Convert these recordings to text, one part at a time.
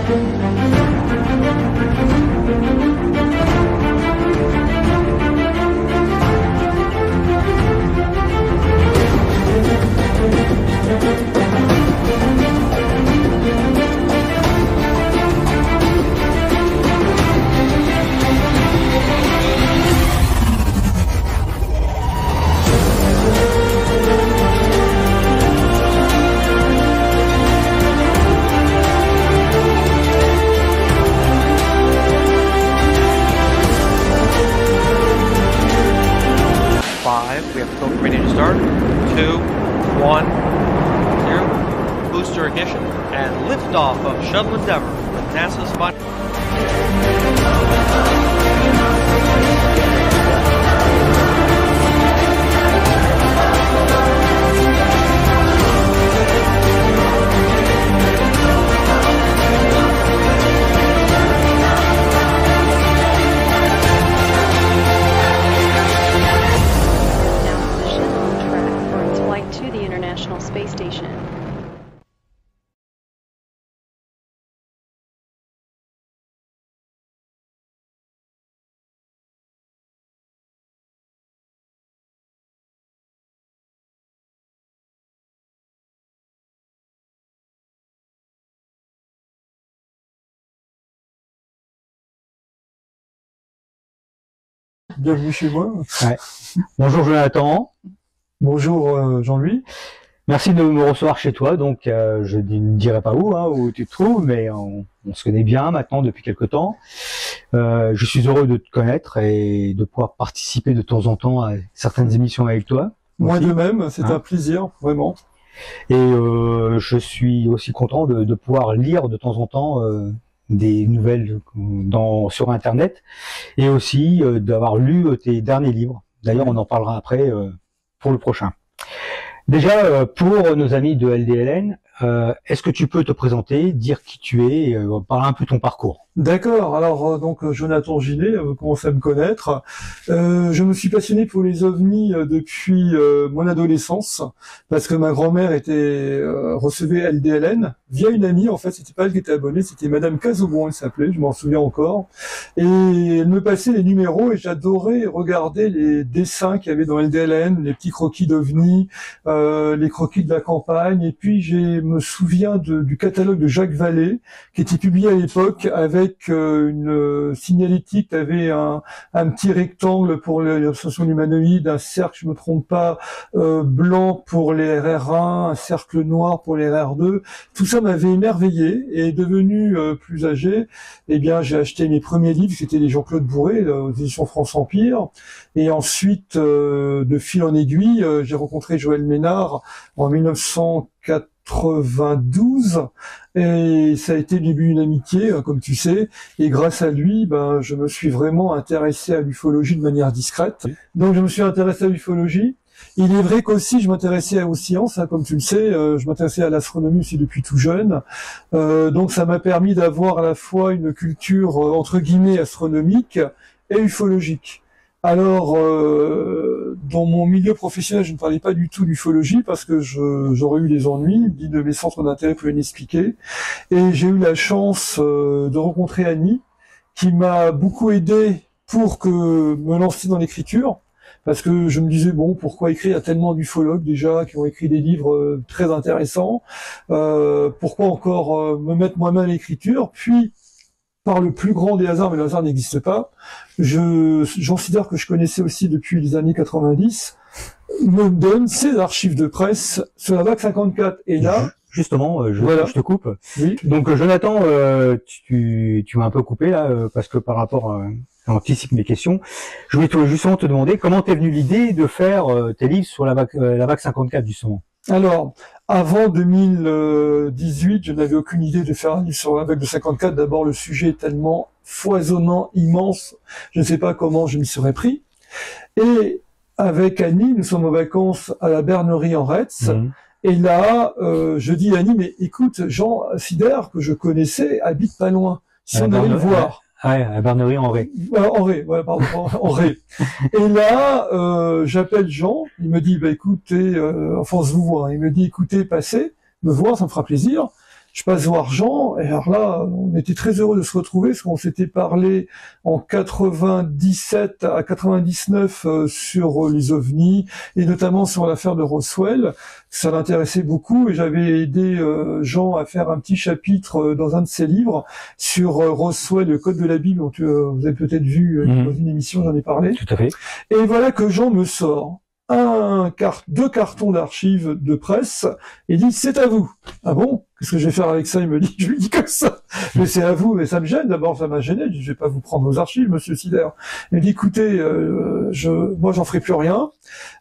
We have filter ready to start. 2, 1, 0. Booster ignition and liftoff of Shuttle Endeavour with NASA's final. To the International Space Station. Bienvenue chez moi. Ouais. Bonjour Jonathan. Bonjour Jean-Louis. Merci de me recevoir chez toi. Donc, je ne dirai pas où tu te trouves, mais on se connaît bien maintenant depuis quelque temps. Je suis heureux de te connaître et de pouvoir participer de temps en temps à certaines émissions avec toi. Moi de même, c'est un plaisir, vraiment. Et je suis aussi content de pouvoir lire de temps en temps des nouvelles sur Internet et aussi d'avoir lu tes derniers livres. D'ailleurs, on en parlera après pour le prochain. Déjà, pour nos amis de LDLN, est-ce que tu peux te présenter, dire qui tu es, parler un peu de ton parcours? D'accord, alors donc Jonathan Gilet, vous commencez à me connaître. Je me suis passionné pour les ovnis depuis mon adolescence, parce que ma grand-mère recevait LDLN via une amie, en fait, c'était pas elle qui était abonnée, c'était Madame Casaubon, elle s'appelait, je m'en souviens encore. Et elle me passait les numéros et j'adorais regarder les dessins qu'il y avait dans LDLN, les petits croquis d'ovnis, les croquis de la campagne, et puis je me souviens du catalogue de Jacques Vallée, qui était publié à l'époque avec une signalétique, avait un petit rectangle pour les stations humanoïdes, un cercle, je me trompe pas, blanc pour les RR1, un cercle noir pour les RR2. Tout ça m'avait émerveillé et devenu plus âgé, eh bien j'ai acheté mes premiers livres, c'était les Jean-Claude Bourré aux éditions France Empire. Et ensuite, de fil en aiguille, j'ai rencontré Joël Ménard en 1992 et ça a été le début d'une amitié, comme tu sais, et grâce à lui, je me suis vraiment intéressé à l'ufologie de manière discrète. Donc je me suis intéressé à l'ufologie. Il est vrai qu'aussi je m'intéressais aux sciences, comme tu le sais, je m'intéressais à l'astronomie aussi depuis tout jeune. Donc ça m'a permis d'avoir à la fois une culture entre guillemets astronomique et ufologique. Alors, dans mon milieu professionnel, je ne parlais pas du tout d'ufologie parce que j'aurais eu des ennuis, dit de mes centres d'intérêt pouvaient l'expliquer. Et j'ai eu la chance de rencontrer Annie, qui m'a beaucoup aidé pour me lancer dans l'écriture. Parce que je me disais, bon, pourquoi écrire? Il y a tellement d'ufologues déjà qui ont écrit des livres très intéressants. Pourquoi encore me mettre moi-même à l'écriture? Puis, par le plus grand des hasards, mais le hasard n'existe pas, j'en considère que je connaissais aussi depuis les années 90, me donne ces archives de presse sur la vague 54. Et là, justement, je te coupe. Oui. Donc Jonathan, tu m'as un peu coupé là, parce que par rapport anticipe mes questions. Je voulais justement te demander comment t'es venu l'idée de faire tes livres sur la vague 54 justement. Alors, avant 2018, je n'avais aucune idée de faire un livre sur la vague de 54. D'abord, le sujet est tellement foisonnant, immense, je ne sais pas comment je m'y serais pris. Et avec Annie, nous sommes en vacances à la Bernerie en Retz. Et là, je dis à Annie, mais écoute, Jean Sider, que je connaissais, habite pas loin. Si on allait le voir. Ouais, à Bernerie en Ré. En Ré, ouais, pardon, en Ré. Et là, j'appelle Jean, il me dit, écoutez, enfin on se vous voit, il me dit, écoutez, passez, me voir, ça me fera plaisir. je passe voir Jean, et alors là, on était très heureux de se retrouver, parce qu'on s'était parlé en 97 à 99 sur les ovnis, et notamment sur l'affaire de Roswell. Ça l'intéressait beaucoup, et j'avais aidé Jean à faire un petit chapitre dans un de ses livres sur Roswell, le code de la Bible, dont vous avez peut-être vu dans une émission, j'en ai parlé. Tout à fait. Et voilà que Jean me sort deux cartons d'archives de presse et dit c'est à vous. Ah bon? Qu'est-ce que je vais faire avec ça? Il me dit, je lui dis comme ça. Mais c'est à vous, mais ça me gêne. D'abord, ça m'a gêné. Je dis, je vais pas vous prendre vos archives, monsieur Sider. Il me dit, écoutez, moi, j'en ferai plus rien.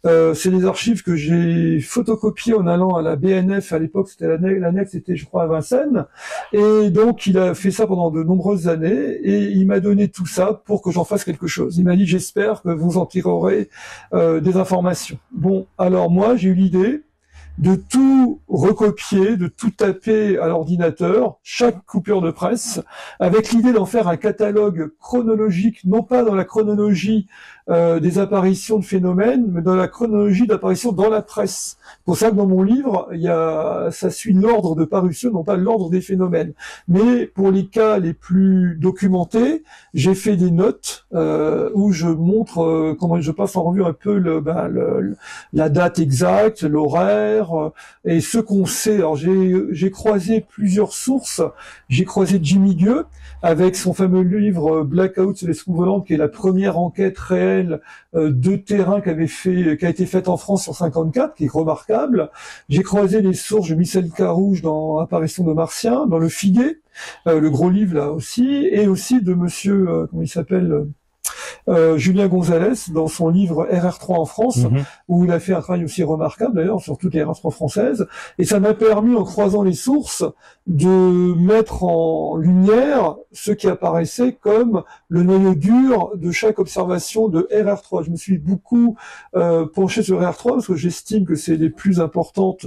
C'est des archives que j'ai photocopiées en allant à la BNF. À l'époque, c'était l'annexe, c'était, je crois, à Vincennes. Et donc, il a fait ça pendant de nombreuses années et il m'a donné tout ça pour que j'en fasse quelque chose. Il m'a dit, j'espère que vous en tirerez des informations. Bon, alors moi, j'ai eu l'idée de tout recopier, de tout taper à l'ordinateur, chaque coupure de presse, avec l'idée d'en faire un catalogue chronologique, non pas dans la chronologie des apparitions de phénomènes, mais dans la chronologie d'apparitions dans la presse. Pour ça que dans mon livre, ça suit l'ordre de parution, non pas l'ordre des phénomènes. Mais pour les cas les plus documentés, j'ai fait des notes où je montre comment je passe en revue un peu la date exacte, l'horaire, et ce qu'on sait. Alors j'ai croisé plusieurs sources. J'ai croisé Jimmy Gueux avec son fameux livre Blackout sur les soucoupes volantes, qui est la première enquête réelle de terrain qui a été faite en France sur 54, qui est remarquable. J'ai croisé les sources de Michel Carouge dans Apparition de Martiens, dans Le Figuet, le gros livre là aussi, et aussi de monsieur, comment il s'appelle, Julien Gonzalez dans son livre RR3 en France, où il a fait un travail aussi remarquable d'ailleurs sur toutes les RR3 françaises, et ça m'a permis, en croisant les sources, de mettre en lumière ce qui apparaissait comme le noyau dur de chaque observation de RR3. Je me suis beaucoup penché sur RR3 parce que j'estime que c'est les plus importantes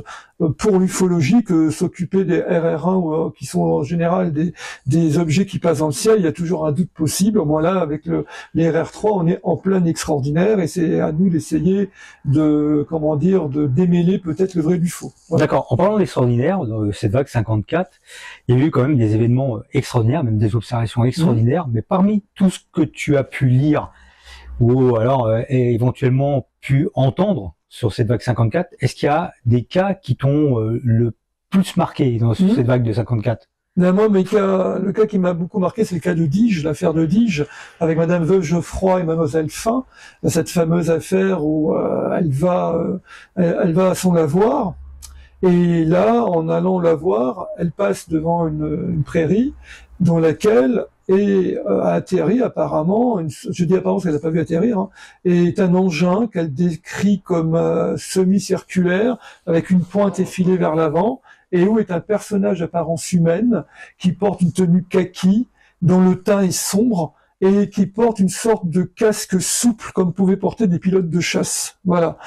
pour l'ufologie, que s'occuper des RR1 qui sont en général des objets qui passent dans le ciel. Il y a toujours un doute possible. Moi là, avec les RR3, on est en plein extraordinaire et c'est à nous d'essayer de démêler peut-être le vrai du faux. Voilà. D'accord. En parlant d'extraordinaire, cette vague 54, il y a eu quand même des événements extraordinaires, même des observations extraordinaires, mais parmi tout ce que tu as pu lire ou alors éventuellement pu entendre sur cette vague 54, est-ce qu'il y a des cas qui t'ont le plus marqué dans cette vague de 54? Moi, le cas qui m'a beaucoup marqué, c'est le cas de Dige, l'affaire de Dige, avec Madame Veuve Geoffroy et Mademoiselle Fin, cette fameuse affaire où elle va à son lavoir, et là, en allant la voir, elle passe devant une prairie dans laquelle a atterri apparemment, je dis apparemment parce qu'elle n'a pas vu atterrir, est un engin qu'elle décrit comme semi-circulaire, avec une pointe effilée vers l'avant, et où est un personnage d'apparence humaine qui porte une tenue kaki, dont le teint est sombre, et qui porte une sorte de casque souple comme pouvaient porter des pilotes de chasse. Voilà.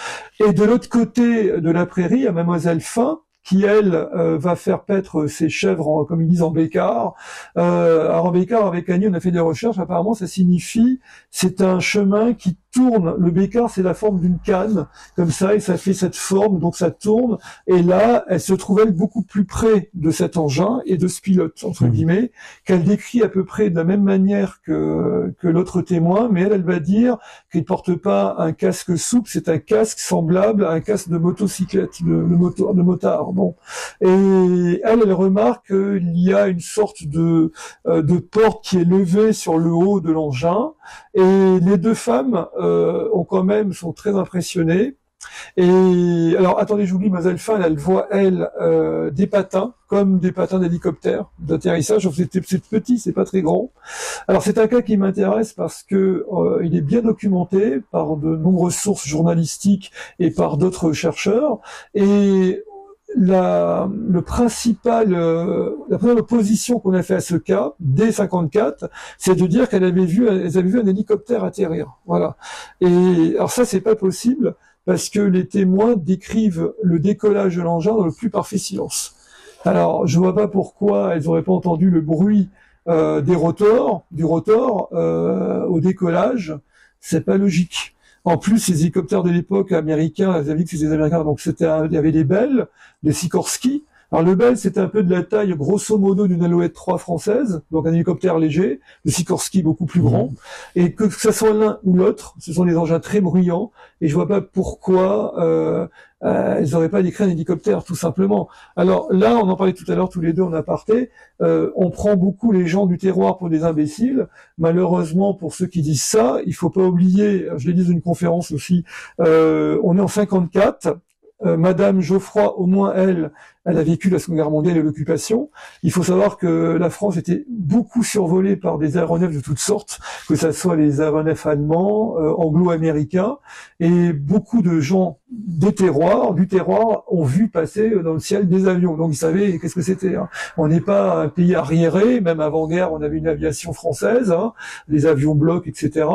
Et de l'autre côté de la prairie, il y a Mademoiselle Fin, qui, elle, va faire paître ses chèvres, comme ils disent, en bécard. Alors, en bécard, avec Annie, on a fait des recherches. Apparemment, ça signifie, c'est un chemin qui tourne. Le bécard, c'est la forme d'une canne, comme ça, et ça fait cette forme, donc ça tourne. Et là, elle se trouve, elle, beaucoup plus près de cet engin et de ce pilote, entre guillemets, qu'elle décrit à peu près de la même manière que l'autre témoin, mais elle va dire qu'il porte pas un casque souple, c'est un casque semblable à un casque de motocyclette, de motard. Bon. Et elle remarque qu'il y a une sorte de porte qui est levée sur le haut de l'engin, et les deux femmes sont très impressionnées. Et alors, attendez, j'oublie, Mademoiselle Fin, elle voit, des patins, comme des patins d'hélicoptère, d'atterrissage. C'est petit, c'est pas très grand. Alors, c'est un cas qui m'intéresse parce que il est bien documenté par de nombreuses sources journalistiques et par d'autres chercheurs. Et la première opposition qu'on a fait à ce cas, dès 54, c'est de dire qu'elles avaient vu un hélicoptère atterrir. Voilà. Et alors ça, c'est pas possible parce que les témoins décrivent le décollage de l'engin dans le plus parfait silence. Alors, je vois pas pourquoi elles auraient pas entendu le bruit du rotor au décollage. C'est pas logique. En plus, ces hélicoptères de l'époque américains, vous avez vu que c'était des Américains, donc il y avait des Bell, des Sikorsky, Alors le Bell, c'était un peu de la taille, grosso modo, d'une Alouette 3 française, donc un hélicoptère léger, le Sikorsky beaucoup plus grand, et que ce soit l'un ou l'autre, ce sont des engins très bruyants, et je vois pas pourquoi ils n'auraient pas décrit un hélicoptère, tout simplement. Alors là, on en parlait tout à l'heure tous les deux en aparté, on prend beaucoup les gens du terroir pour des imbéciles. Malheureusement, pour ceux qui disent ça, il faut pas oublier, je l'ai dit dans une conférence aussi, on est en 54, Madame Geoffroy, au moins elle a vécu la Seconde Guerre mondiale et l'occupation. Il faut savoir que la France était beaucoup survolée par des aéronefs de toutes sortes, que ça soit les aéronefs allemands, anglo-américains, et beaucoup de gens du terroir, ont vu passer dans le ciel des avions. Donc ils savaient qu'est-ce que c'était. Hein. On n'est pas un pays arriéré, même avant-guerre, on avait une aviation française, hein, des avions blocs, etc.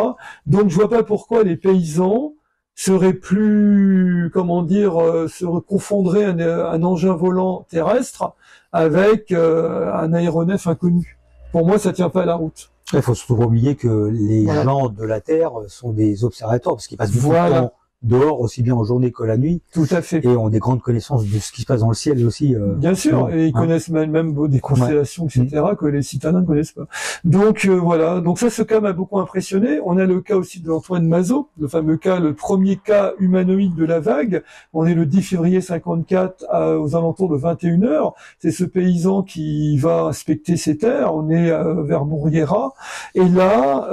Donc je vois pas pourquoi les paysans serait plus, se confondrait un engin volant terrestre avec un aéronef inconnu. Pour moi, ça tient pas à la route. Il faut surtout oublier que les gens de la Terre sont des observateurs, parce qu'ils passent beaucoup de temps dehors, aussi bien en journée que la nuit. Tout à fait. Et ont des grandes connaissances de ce qui se passe dans le ciel aussi. Bien sûr, et ils connaissent même des constellations, etc., que les citadins ne connaissent pas. Donc voilà, donc ça, ce cas m'a beaucoup impressionné. On a le cas aussi de Antoine Mazot, le fameux cas, le premier cas humanoïde de la vague. On est le 10 février 54 aux alentours de 21h. C'est ce paysan qui va inspecter ses terres. On est vers Mouriera. Et là,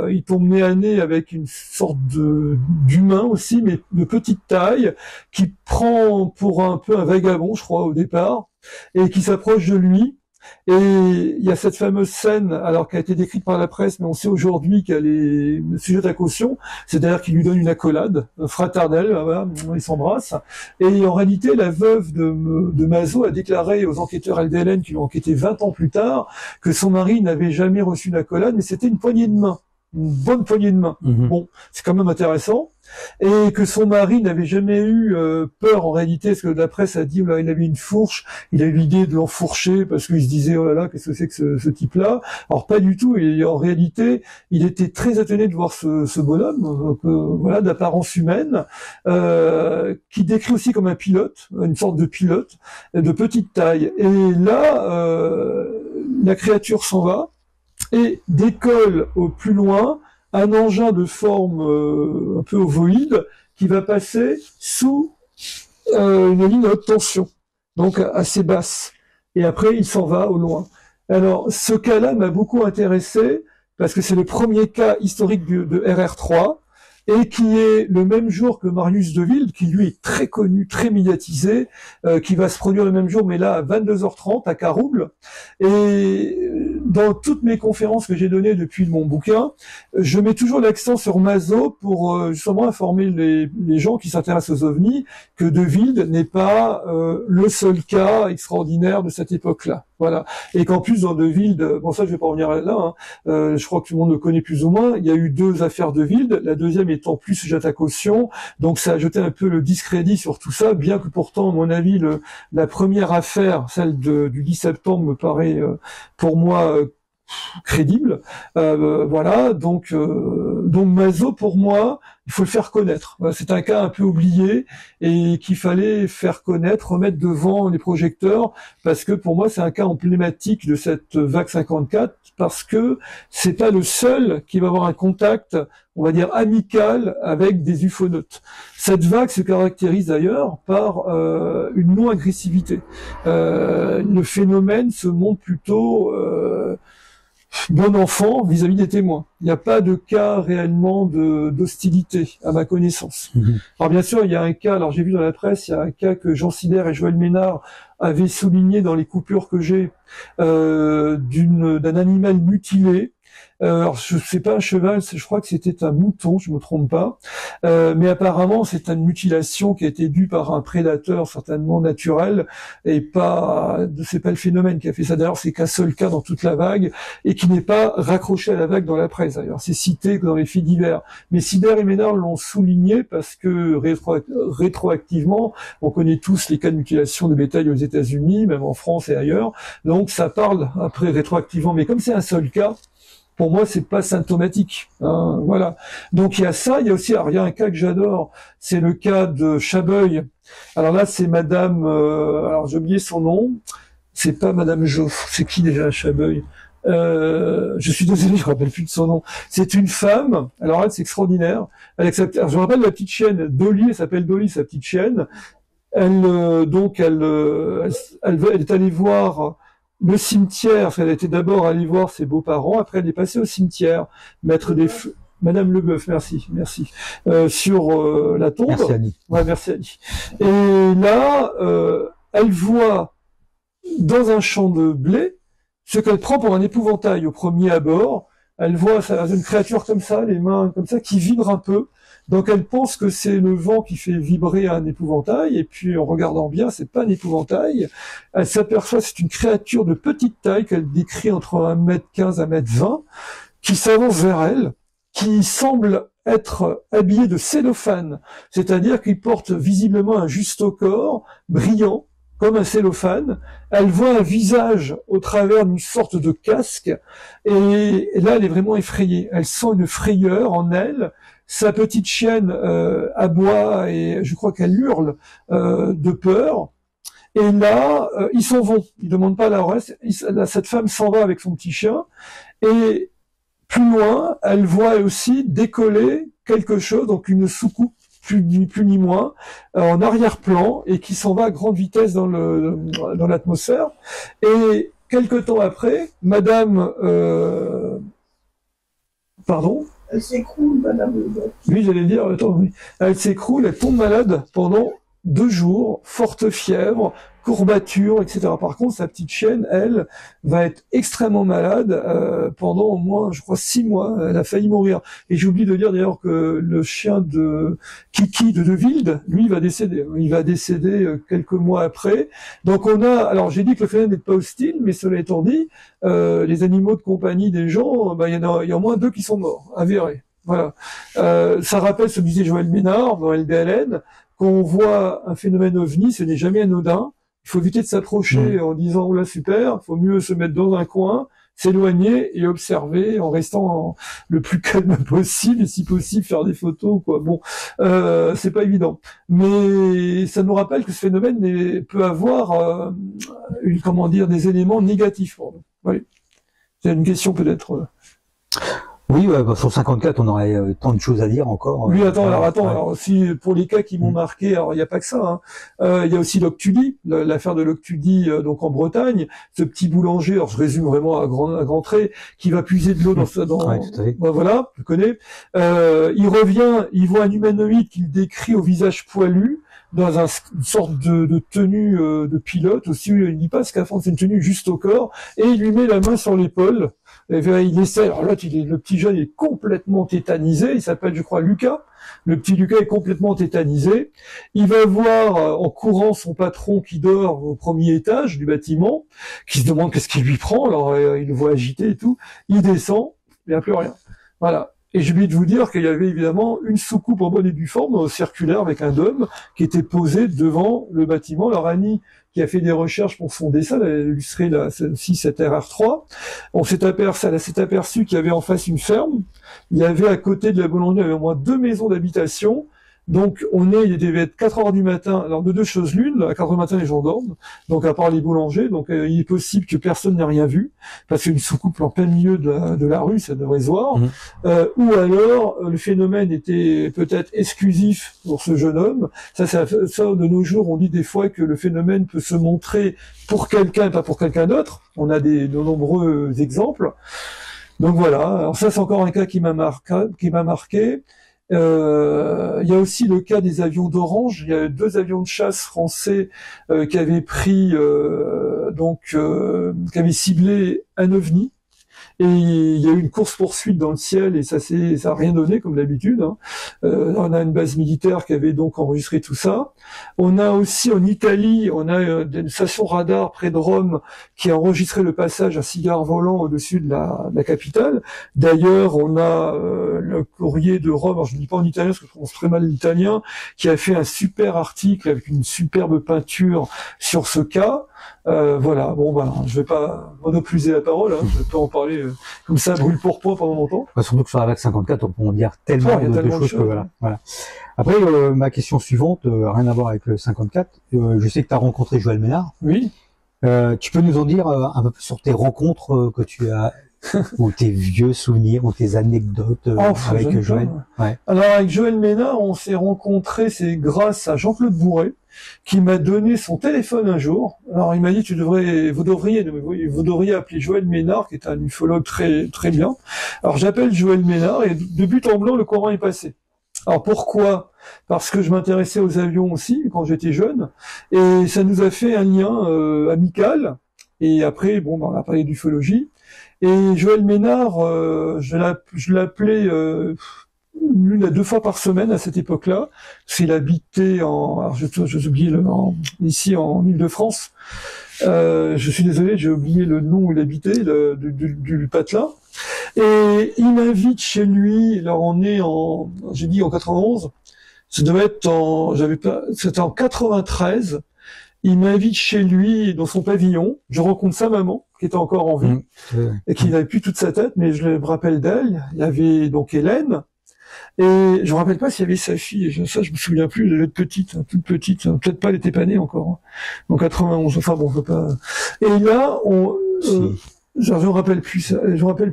il tombe nez à nez avec une sorte d'humain aussi, mais de petite taille, qui prend pour un peu un vagabond, je crois, au départ, et qui s'approche de lui. Et il y a cette fameuse scène, alors qui a été décrite par la presse, mais on sait aujourd'hui qu'elle est sujette à caution, c'est-à-dire qu'il lui donne une accolade fraternelle, voilà, ils s'embrassent. Et en réalité, la veuve de Mazot a déclaré aux enquêteurs LDLN qui l'ont enquêté 20 ans plus tard que son mari n'avait jamais reçu une accolade, mais c'était une poignée de main. Une bonne poignée de main. Bon, c'est quand même intéressant. Et que son mari n'avait jamais eu peur en réalité, parce que la presse a dit oh là, il avait une fourche, il a eu l'idée de l'enfourcher parce qu'il se disait oh là là, qu'est-ce que c'est que ce type-là. Alors pas du tout, et en réalité, il était très étonné de voir ce bonhomme, voilà, d'apparence humaine, qui décrit aussi comme un pilote, une sorte de pilote, de petite taille. Et là, la créature s'en va, et décolle au plus loin un engin de forme un peu ovoïde qui va passer sous une ligne à haute tension, donc assez basse. Et après, il s'en va au loin. Alors, ce cas-là m'a beaucoup intéressé parce que c'est le premier cas historique de RR3 et qui est le même jour que Marius Deville, qui lui est très connu, très médiatisé, qui va se produire le même jour, mais là à 22h30 à Carouble. Et dans toutes mes conférences que j'ai données depuis mon bouquin, je mets toujours l'accent sur Mazot pour justement informer les gens qui s'intéressent aux ovnis que Deville n'est pas le seul cas extraordinaire de cette époque-là. Voilà. Et qu'en plus, dans Deville, bon ça je vais pas revenir là, hein, je crois que tout le monde le connaît plus ou moins, il y a eu 2 affaires Deville, la deuxième étant plus sujette à caution, donc ça a jeté un peu le discrédit sur tout ça, bien que pourtant, à mon avis, la première affaire, celle du 10 septembre, me paraît pour moi crédible. Voilà, donc Mazot, pour moi, il faut le faire connaître. C'est un cas un peu oublié et qu'il fallait faire connaître, remettre devant les projecteurs, parce que pour moi c'est un cas emblématique de cette vague 54, parce que c'est pas le seul qui va avoir un contact, on va dire amical, avec des ufonautes. Cette vague se caractérise d'ailleurs par une non-agressivité. Le phénomène se montre plutôt bon enfant vis-à-vis des témoins. Il n'y a pas de cas réellement d'hostilité, à ma connaissance. Alors bien sûr, il y a un cas, alors j'ai vu dans la presse, il y a un cas que Jean Sider et Joël Ménard avaient souligné dans les coupures que j'ai, d'un animal mutilé. Alors je sais pas un cheval, je crois que c'était un mouton, je me trompe pas, mais apparemment c'est une mutilation qui a été due par un prédateur certainement naturel et c'est pas le phénomène qui a fait ça. D'ailleurs c'est qu'un seul cas dans toute la vague et qui n'est pas raccroché à la vague dans la presse. D'ailleurs c'est cité dans les faits divers, mais Sider et Ménard l'ont souligné parce que rétroactivement on connaît tous les cas de mutilation de bétail aux États-Unis, même en France et ailleurs, donc ça parle après rétroactivement, mais comme c'est un seul cas, pour moi, c'est pas symptomatique. Hein, voilà. Donc il y a ça, il y a aussi, alors il y a un cas que j'adore, c'est le cas de Chabeuil. Alors là, c'est Madame, alors j'ai oublié son nom, c'est pas Madame Joffre, c'est qui déjà Chabeuil? Je suis désolé, je me rappelle plus de son nom. C'est une femme, alors elle, c'est extraordinaire. Alors, je me rappelle la petite chienne, Dolly, elle s'appelle Dolly, sa petite chienne. Elle est allée voir le cimetière. Enfin, elle était d'abord allée voir ses beaux-parents. Après, elle est passée au cimetière, mettre des feux. Madame Leboeuf, merci. Sur la tombe. Merci Annie. Ouais, merci Annie. Et là, elle voit dans un champ de blé ce qu'elle prend pour un épouvantail au premier abord. Elle voit une créature comme ça, les mains comme ça, qui vibre un peu. Donc elle pense que c'est le vent qui fait vibrer un épouvantail, et puis en regardant bien, c'est pas un épouvantail. Elle s'aperçoit que c'est une créature de petite taille qu'elle décrit entre 1m15 et 1m20, qui s'avance vers elle, qui semble être habillé de cellophane, c'est-à-dire qu'il porte visiblement un justaucorps brillant, comme un cellophane. Elle voit un visage au travers d'une sorte de casque, et là elle est vraiment effrayée. Elle sent une frayeur en elle. Sa petite chienne aboie et je crois qu'elle hurle de peur. Et là, ils s'en vont. Ils demandent pas la reste. Cette femme s'en va avec son petit chien. Et plus loin, elle voit aussi décoller quelque chose, donc une soucoupe, plus ni moins, en arrière-plan, et qui s'en va à grande vitesse dans l'atmosphère. Et quelque temps après, Madame, pardon. Elle s'écroule, Madame Leboeuf. Oui, j'allais dire, attends, oui. Elle s'écroule, elle tombe malade pendant 2 jours, forte fièvre, courbature, etc. Par contre, sa petite chienne, elle, va être extrêmement malade pendant au moins, je crois, 6 mois. Elle a failli mourir. Et j'oublie de dire d'ailleurs que le chien de Kiki de Deville, lui, va décéder. Il va décéder quelques mois après. Donc on a, alors j'ai dit que le phénomène n'est pas hostile, mais cela étant dit, les animaux de compagnie des gens, il y a au moins 2 qui sont morts, avérés. Voilà. Ça rappelle ce que disait Joël Ménard dans LBLN, quand on voit un phénomène ovni, ce n'est jamais anodin. Il faut éviter de s'approcher en disant « Oh là, super », il faut mieux se mettre dans un coin, s'éloigner et observer en restant le plus calme possible et si possible faire des photos, quoi. Bon, c'est pas évident. Mais ça nous rappelle que ce phénomène peut avoir des éléments négatifs pour nous. Oui. C'est une question peut-être... Oui, sur 54, on aurait tant de choses à dire encore. Oui, alors si pour les cas qui m'ont marqué, alors il n'y a pas que ça. Il y a aussi Loctudi, l'affaire de Loctudi, donc en Bretagne, ce petit boulanger. Alors je résume vraiment à grand trait, qui va puiser de l'eau voilà, tu connais. Il revient, il voit un humanoïde qu'il décrit au visage poilu, dans une sorte de tenue de pilote aussi, il dit pas scaphandre, c'est une tenue juste au corps, et il lui met la main sur l'épaule. Il essaie, alors là, le petit jeune est complètement tétanisé, il s'appelle, je crois, Lucas. Le petit Lucas est complètement tétanisé. Il va voir en courant son patron qui dort au premier étage du bâtiment, qui se demande qu'est-ce qui lui prend, alors il le voit agité et tout. Il descend, il n'y a plus rien. Voilà. Et j'ai oublié de vous dire qu'il y avait évidemment une soucoupe en bonne et due forme, circulaire, avec un dôme, qui était posé devant le bâtiment. Alors Annie, qui a fait des recherches pour son dessin, elle a illustré celle-ci, cette RR3. Elle s'est aperçue qu'il y avait en face une ferme. Il y avait à côté de la boulangerie, il y avait au moins 2 maisons d'habitation. Donc il devait être 4 heures du matin. Alors de 2 choses l'une, à 4 heures du matin les gens dorment, donc à part les boulangers, donc il est possible que personne n'ait rien vu, parce qu'une soucoupe en plein milieu de la rue, ça devrait se voir. Ou alors le phénomène était peut-être exclusif pour ce jeune homme. Ça de nos jours, on dit des fois que le phénomène peut se montrer pour quelqu'un et pas pour quelqu'un d'autre. On a de nombreux exemples. Donc voilà, alors ça c'est encore un cas qui m'a marqué. Il y a aussi le cas des avions d'Orange. Il y a 2 avions de chasse français qui avaient qui avaient ciblé un ovni. Et il y a eu une course-poursuite dans le ciel et ça a rien donné comme d'habitude. On a une base militaire qui avait donc enregistré tout ça. On a aussi en Italie, on a une station radar près de Rome qui a enregistré le passage d'un cigare volant au-dessus de la capitale. D'ailleurs, on a le courrier de Rome, alors je ne dis pas en italien parce que je prononce très mal l'italien, qui a fait un super article avec une superbe peinture sur ce cas. Voilà, bon ben, je vais pas monopoliser la parole, hein, je peux en parler comme ça, brûle pour point pendant longtemps. Bah, surtout que sur la vague 54, on peut en dire tellement Il y a de tellement de choses que choses. voilà. Après, ma question suivante, rien à voir avec le 54, je sais que tu as rencontré Joël Ménard. Oui. Tu peux nous en dire un peu plus sur tes rencontres que tu as, ou tes vieux souvenirs, ou tes anecdotes avec Joël? Ouais. Alors avec Joël Ménard, on s'est rencontrés, c'est grâce à Jean-Claude Bourret, qui m'a donné son téléphone un jour. Alors il m'a dit vous devriez appeler Joël Ménard, qui est un ufologue très très bien. Alors j'appelle Joël Ménard et de but en blanc le courant est passé. Alors pourquoi? Parce que je m'intéressais aux avions aussi quand j'étais jeune, et ça nous a fait un lien amical. Et après, bon, on a parlé d'ufologie. Et Joël Ménard, je l'appelais une à deux fois par semaine à cette époque-là, parce qu'il habitait alors j'ai oublié ici en Île-de-France. Je suis désolé, j'ai oublié le nom où il habitait, du patelin. Et il m'invite chez lui, là on est j'ai dit en 91, ça devait être c'était en 93, il m'invite chez lui dans son pavillon, je rencontre sa maman, qui était encore en vie, et qui n'avait plus toute sa tête, mais je me rappelle d'elle, il y avait donc Hélène, et je me rappelle pas s'il y avait sa fille, ça je me souviens plus, elle devait être petite, toute petite, peut-être pas, elle était pas née encore, en 91, enfin bon, on peut pas... Et là, je me rappelle plus,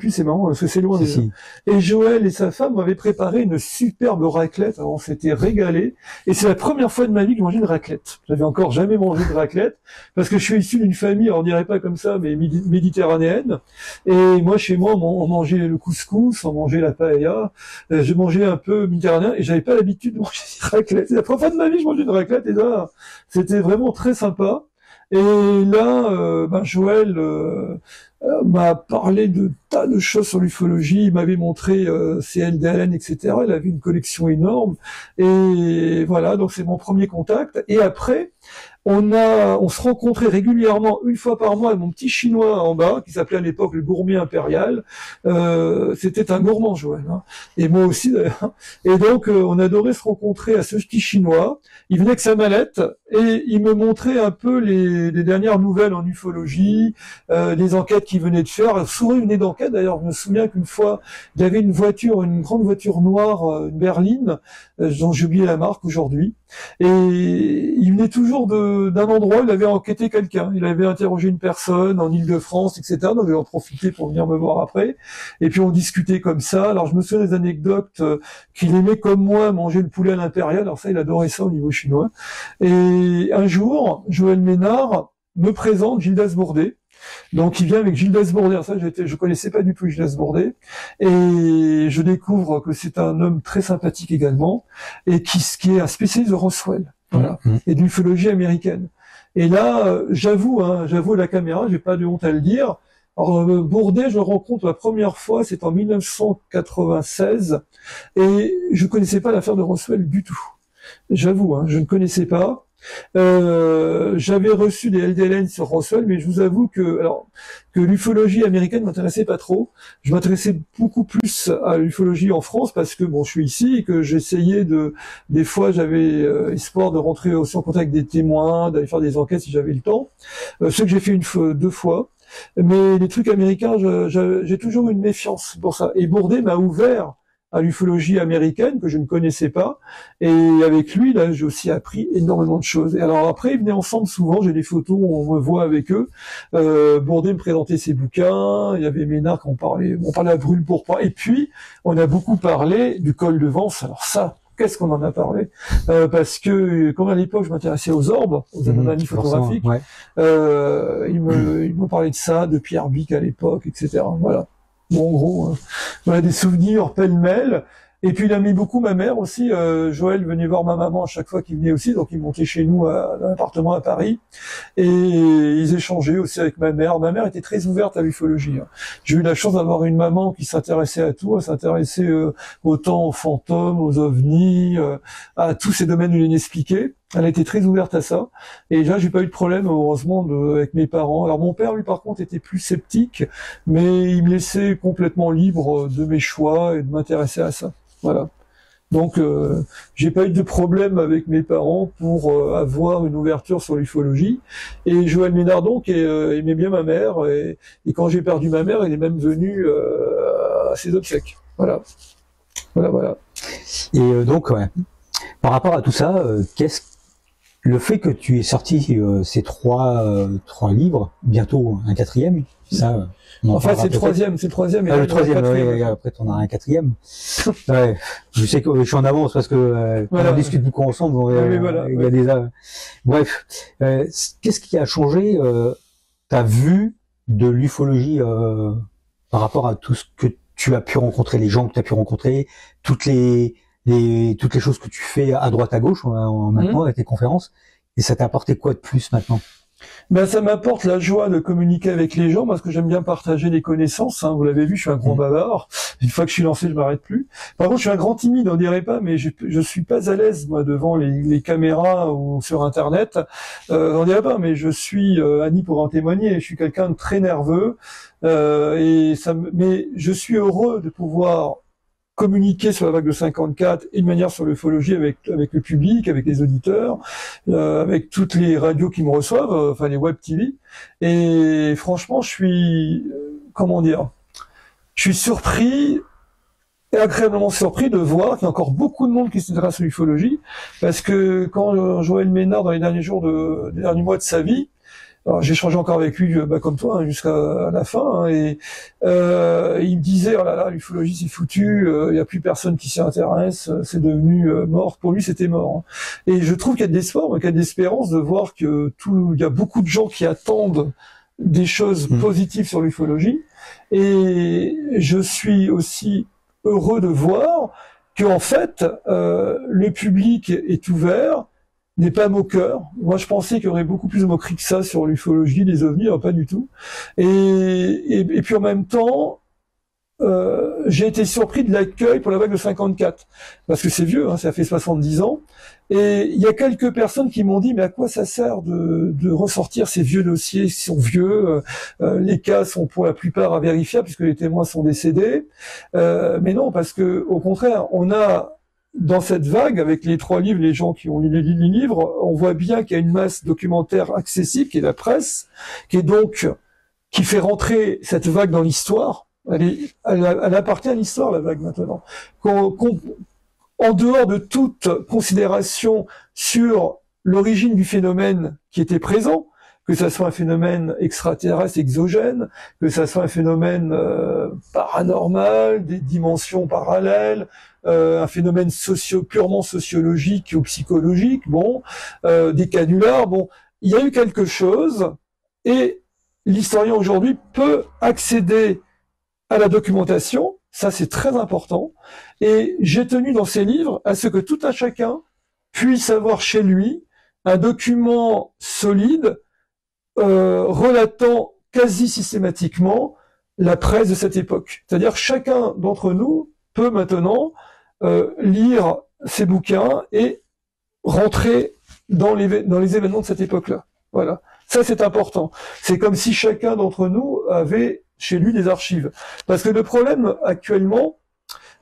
c'est marrant, parce que c'est loin déjà. Et Joël et sa femme m'avaient préparé une superbe raclette, alors on s'était régalé, et c'est la première fois de ma vie que je mangeais une raclette. J'avais encore jamais mangé de raclette, parce que je suis issu d'une famille, alors on dirait pas comme ça, mais méditerranéenne, et moi, chez moi, on mangeait le couscous, on mangeait la paella, je mangeais un peu méditerranéen, et j'avais pas l'habitude de manger une raclette. C'est la première fois de ma vie que je mangeais une raclette, et là, c'était vraiment très sympa. Et là, Joël m'a parlé de tas de choses sur l'ufologie, il m'avait montré ses LDLN, etc. Il avait une collection énorme. Et voilà, donc c'est mon premier contact. Et après, on se rencontrait régulièrement, une fois par mois, avec mon petit chinois en bas, qui s'appelait à l'époque le gourmet impérial. C'était un gourmand, Joël, hein. Et moi aussi, d'ailleurs. Et donc, on adorait se rencontrer à ce petit chinois. Il venait avec sa mallette, et il me montrait un peu les dernières nouvelles en ufologie, les enquêtes qu'il venait de faire. Souvent, il venait d'enquête, d'ailleurs, je me souviens qu'une fois, il y avait une grande voiture noire, une berline, dont j'ai oublié la marque aujourd'hui. Et il venait toujours d'un endroit où il avait enquêté quelqu'un, il avait interrogé une personne en Île-de-France, etc. Donc il en profitait pour venir me voir après. Et puis on discutait comme ça. Alors je me souviens des anecdotes qu'il aimait comme moi manger le poulet à l'impérial. Alors ça, il adorait ça au niveau chinois. Et un jour, Joël Ménard me présente Gildas Bourdet. Donc il vient avec Gildas Bourdet. Alors ça, je connaissais pas du tout Gildas Bourdet, et je découvre que c'est un homme très sympathique également, et qui est un spécialiste de Roswell, voilà, et de l'ufologie américaine. Et là, j'avoue à la caméra, j'ai pas de honte à le dire. Alors Bourdet, je le rencontre la première fois, c'est en 1996, et je connaissais pas l'affaire de Roswell du tout. J'avoue, je ne connaissais pas. J'avais reçu des LDLN sur Roswell, mais je vous avoue que l'ufologie américaine m'intéressait pas trop. Je m'intéressais beaucoup plus à l'ufologie en France, parce que bon, je suis ici, et que j'essayais des fois, j'avais espoir de rentrer aussi en contact avec des témoins, d'aller faire des enquêtes si j'avais le temps. Ce que j'ai fait deux fois. Mais les trucs américains, j'ai toujours eu une méfiance pour ça. Et Bourdet m'a ouvert à l'ufologie américaine que je ne connaissais pas, et avec lui, là, j'ai aussi appris énormément de choses. Et alors après, ils venaient ensemble souvent, j'ai des photos où on me voit avec eux. Bourdet me présentait ses bouquins, il y avait Ménard on parlait à brûle pour point, et puis on a beaucoup parlé du col de Vence. Alors ça, qu'est-ce qu'on en a parlé, parce que comme à l'époque je m'intéressais aux orbes, aux anomalies photographiques, ouais. Il me parlait de ça, de Pierre Bic à l'époque, etc. Voilà. Bon, en gros, voilà des souvenirs pêle-mêle. Et puis il a mis beaucoup ma mère aussi. Joël venait voir ma maman à chaque fois qu'il venait aussi, donc il montait chez nous à l'appartement à Paris, et ils échangeaient aussi avec ma mère. Ma mère était très ouverte à l'ufologie. J'ai eu la chance d'avoir une maman qui s'intéressait à tout. Elle s'intéressait autant aux fantômes, aux ovnis, à tous ces domaines inexpliqués. Elle a été très ouverte à ça. Et là, j'ai pas eu de problème, heureusement, avec mes parents. Alors mon père, lui, par contre, était plus sceptique, mais il me laissait complètement libre de mes choix et de m'intéresser à ça. Voilà. Donc, j'ai pas eu de problème avec mes parents pour avoir une ouverture sur l'ufologie. Et Joël Ménard donc aimait bien ma mère, et quand j'ai perdu ma mère, il est même venu à ses obsèques. Voilà. Voilà. Et donc, ouais, par rapport à tout ça, le fait que tu aies sorti ces trois livres, bientôt un quatrième, ça. Enfin, c'est le troisième. Et le troisième, oui, après t'en as un quatrième. Ouais, je sais que je suis en avance parce que voilà. On discute beaucoup ensemble. Donc, voilà, il y a des. Bref, qu'est-ce qui a changé ta vue de l'ufologie par rapport à tout ce que tu as pu rencontrer, les gens que tu as pu rencontrer, toutes les choses que tu fais à droite à gauche maintenant avec tes conférences, et ça t'a apporté quoi de plus maintenant? Ben, ça m'apporte la joie de communiquer avec les gens, parce que j'aime bien partager des connaissances, hein. Vous l'avez vu, je suis un grand bavard. Une fois que je suis lancé, je m'arrête plus. Par contre, je suis un grand timide, on dirait pas, mais je suis pas à l'aise, moi, devant les caméras ou sur Internet. On dirait pas, mais je suis, Annie pourra en témoigner, je suis quelqu'un de très nerveux, mais je suis heureux de pouvoir communiquer sur la vague de 54 et de manière sur l'ufologie avec le public, avec les auditeurs, avec toutes les radios qui me reçoivent, enfin les web TV. Et franchement, je suis, je suis surpris et agréablement surpris de voir qu'il y a encore beaucoup de monde qui s'intéresse à l'ufologie, parce que quand Joël Ménard, dans les derniers mois de sa vie, alors j'ai échangé encore avec lui, comme toi, hein, jusqu'à la fin, hein, et il me disait, oh là là, l'ufologie c'est foutu, il y a plus personne qui s'y intéresse, c'est devenu mort. Pour lui, c'était mort. Hein. Et je trouve qu'il y a de l'espoir, qu'il y a de l'espérance de voir que il y a beaucoup de gens qui attendent des choses positives sur l'ufologie. Et je suis aussi heureux de voir que en fait, le public est ouvert, n'est pas moqueur. Moi, je pensais qu'il y aurait beaucoup plus de moquerie que ça sur l'ufologie, les ovnis, pas du tout. Et puis en même temps, j'ai été surpris de l'accueil pour la vague de 54, parce que c'est vieux, hein, ça fait 70 ans. Et il y a quelques personnes qui m'ont dit, mais à quoi ça sert de ressortir ces vieux dossiers qui sont vieux, les cas sont pour la plupart invérifiables puisque les témoins sont décédés. Mais non, parce que au contraire, on a dans cette vague, avec les 3 livres, les gens qui ont lu les livres, on voit bien qu'il y a une masse documentaire accessible, qui est la presse, qui fait rentrer cette vague dans l'histoire. Elle appartient à l'histoire, la vague, maintenant. En dehors de toute considération sur l'origine du phénomène qui était présent, que ça soit un phénomène extraterrestre exogène, que ça soit un phénomène paranormal, des dimensions parallèles, un phénomène purement sociologique ou psychologique, des canulars, il y a eu quelque chose, et l'historien aujourd'hui peut accéder à la documentation, ça c'est très important, et j'ai tenu dans ces livres à ce que tout un chacun puisse avoir chez lui un document solide relatant quasi systématiquement la presse de cette époque. C'est-à-dire chacun d'entre nous peut maintenant lire ces bouquins et rentrer dans les événements de cette époque-là. Voilà. Ça, c'est important. C'est comme si chacun d'entre nous avait chez lui des archives. Parce que le problème actuellement,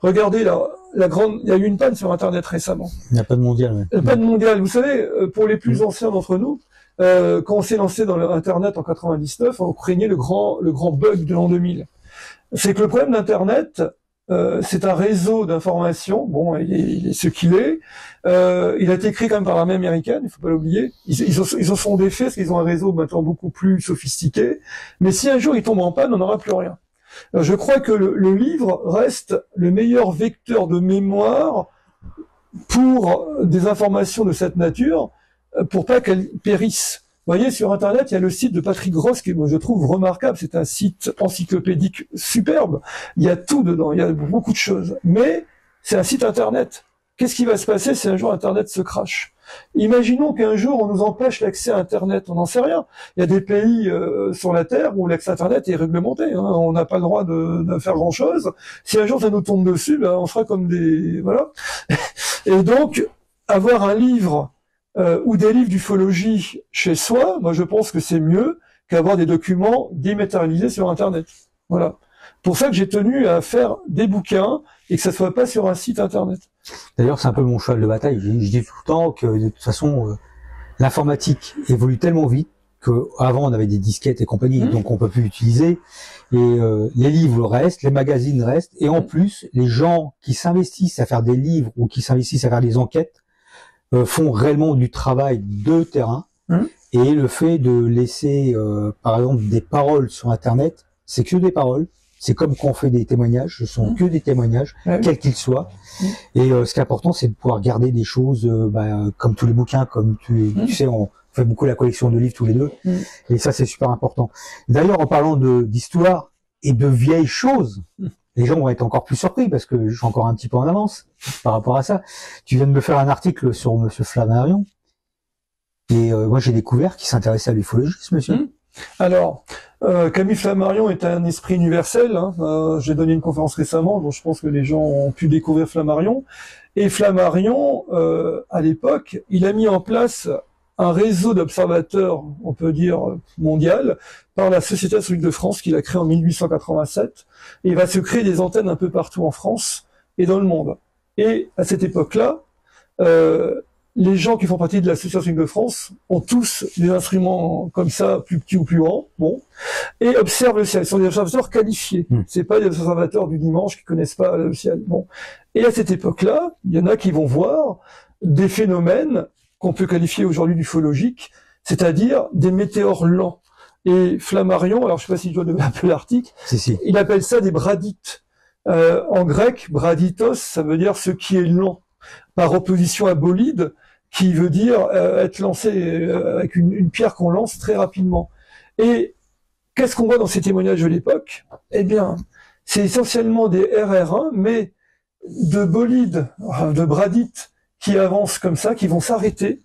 regardez il y a eu une panne sur Internet récemment. Il n'y a pas de mondial. Ouais. Pas de mondial. Vous savez, pour les plus anciens d'entre nous, quand on s'est lancé dans l'Internet en 99, on craignait le grand bug de l'an 2000. C'est que le problème d'Internet, c'est un réseau d'informations. Il est ce qu'il est. Il a été créé quand même par l'armée américaine, il faut pas l'oublier. Ils en sont défaits parce qu'ils ont un réseau maintenant beaucoup plus sophistiqué. Mais si un jour il tombe en panne, on n'aura plus rien. Je crois que le livre reste le meilleur vecteur de mémoire pour des informations de cette nature, pour pas qu'elles périssent. Vous voyez, sur Internet, il y a le site de Patrick Gross qui, moi, je trouve remarquable. C'est un site encyclopédique superbe. Il y a tout dedans. Il y a beaucoup de choses. Mais c'est un site Internet. Qu'est-ce qui va se passer si un jour Internet se crache? Imaginons qu'un jour on nous empêche l'accès à Internet. On n'en sait rien. Il y a des pays sur la Terre où l'accès à Internet est réglementé. Hein. On n'a pas le droit de faire grand-chose. Si un jour ça nous tombe dessus, on sera comme des... Voilà. Et donc, avoir un livre ou des livres d'ufologie chez soi, moi je pense que c'est mieux qu'avoir des documents dématérialisés sur Internet. Voilà. Pour ça que j'ai tenu à faire des bouquins et que ça soit pas sur un site internet. D'ailleurs, c'est un peu mon cheval de bataille. Je dis tout le temps que de toute façon, l'informatique évolue tellement vite qu'avant on avait des disquettes et compagnie, donc on peut plus utiliser. Et les livres restent, les magazines restent, et en plus, les gens qui s'investissent à faire des livres ou qui s'investissent à faire des enquêtes font réellement du travail de terrain. Et le fait de laisser, par exemple, des paroles sur Internet, c'est que des paroles. C'est comme quand on fait des témoignages, ce sont que des témoignages, quels qu'ils soient. Et ce qui est important, c'est de pouvoir garder des choses, comme tous les bouquins, comme tu sais, on fait beaucoup la collection de livres tous les deux. Et ça, c'est super important. D'ailleurs, en parlant d'histoire et de vieilles choses, les gens vont être encore plus surpris parce que je suis encore un petit peu en avance par rapport à ça. Tu viens de me faire un article sur Monsieur Flammarion. Et moi, j'ai découvert qu'il s'intéressait à l'ufologie, ce monsieur. Alors, Camille Flammarion est un esprit universel. J'ai donné une conférence récemment, dont je pense que les gens ont pu découvrir Flammarion. Et Flammarion, à l'époque, il a mis en place un réseau d'observateurs, on peut dire mondial, par la Société astronomique de France qu'il a créé en 1887. Et il va se créer des antennes un peu partout en France et dans le monde. Et à cette époque-là, les gens qui font partie de l'Association de France ont tous des instruments comme ça, plus petits ou plus grands, et observent le ciel. Ce sont des observateurs qualifiés. C'est pas des observateurs du dimanche qui connaissent pas le ciel. Et à cette époque-là, il y en a qui vont voir des phénomènes qu'on peut qualifier aujourd'hui d'ufologiques, c'est-à-dire des météores lents. Et Flammarion, alors je sais pas si je dois donner un peu l'article, il appelle ça des bradites. En grec, braditos, ça veut dire ce qui est lent, par opposition à bolide, qui veut dire être lancé avec une pierre qu'on lance très rapidement. Et qu'est-ce qu'on voit dans ces témoignages de l'époque? Eh bien, c'est essentiellement des RR1, mais de bolides, de bradites, qui avancent comme ça, qui vont s'arrêter,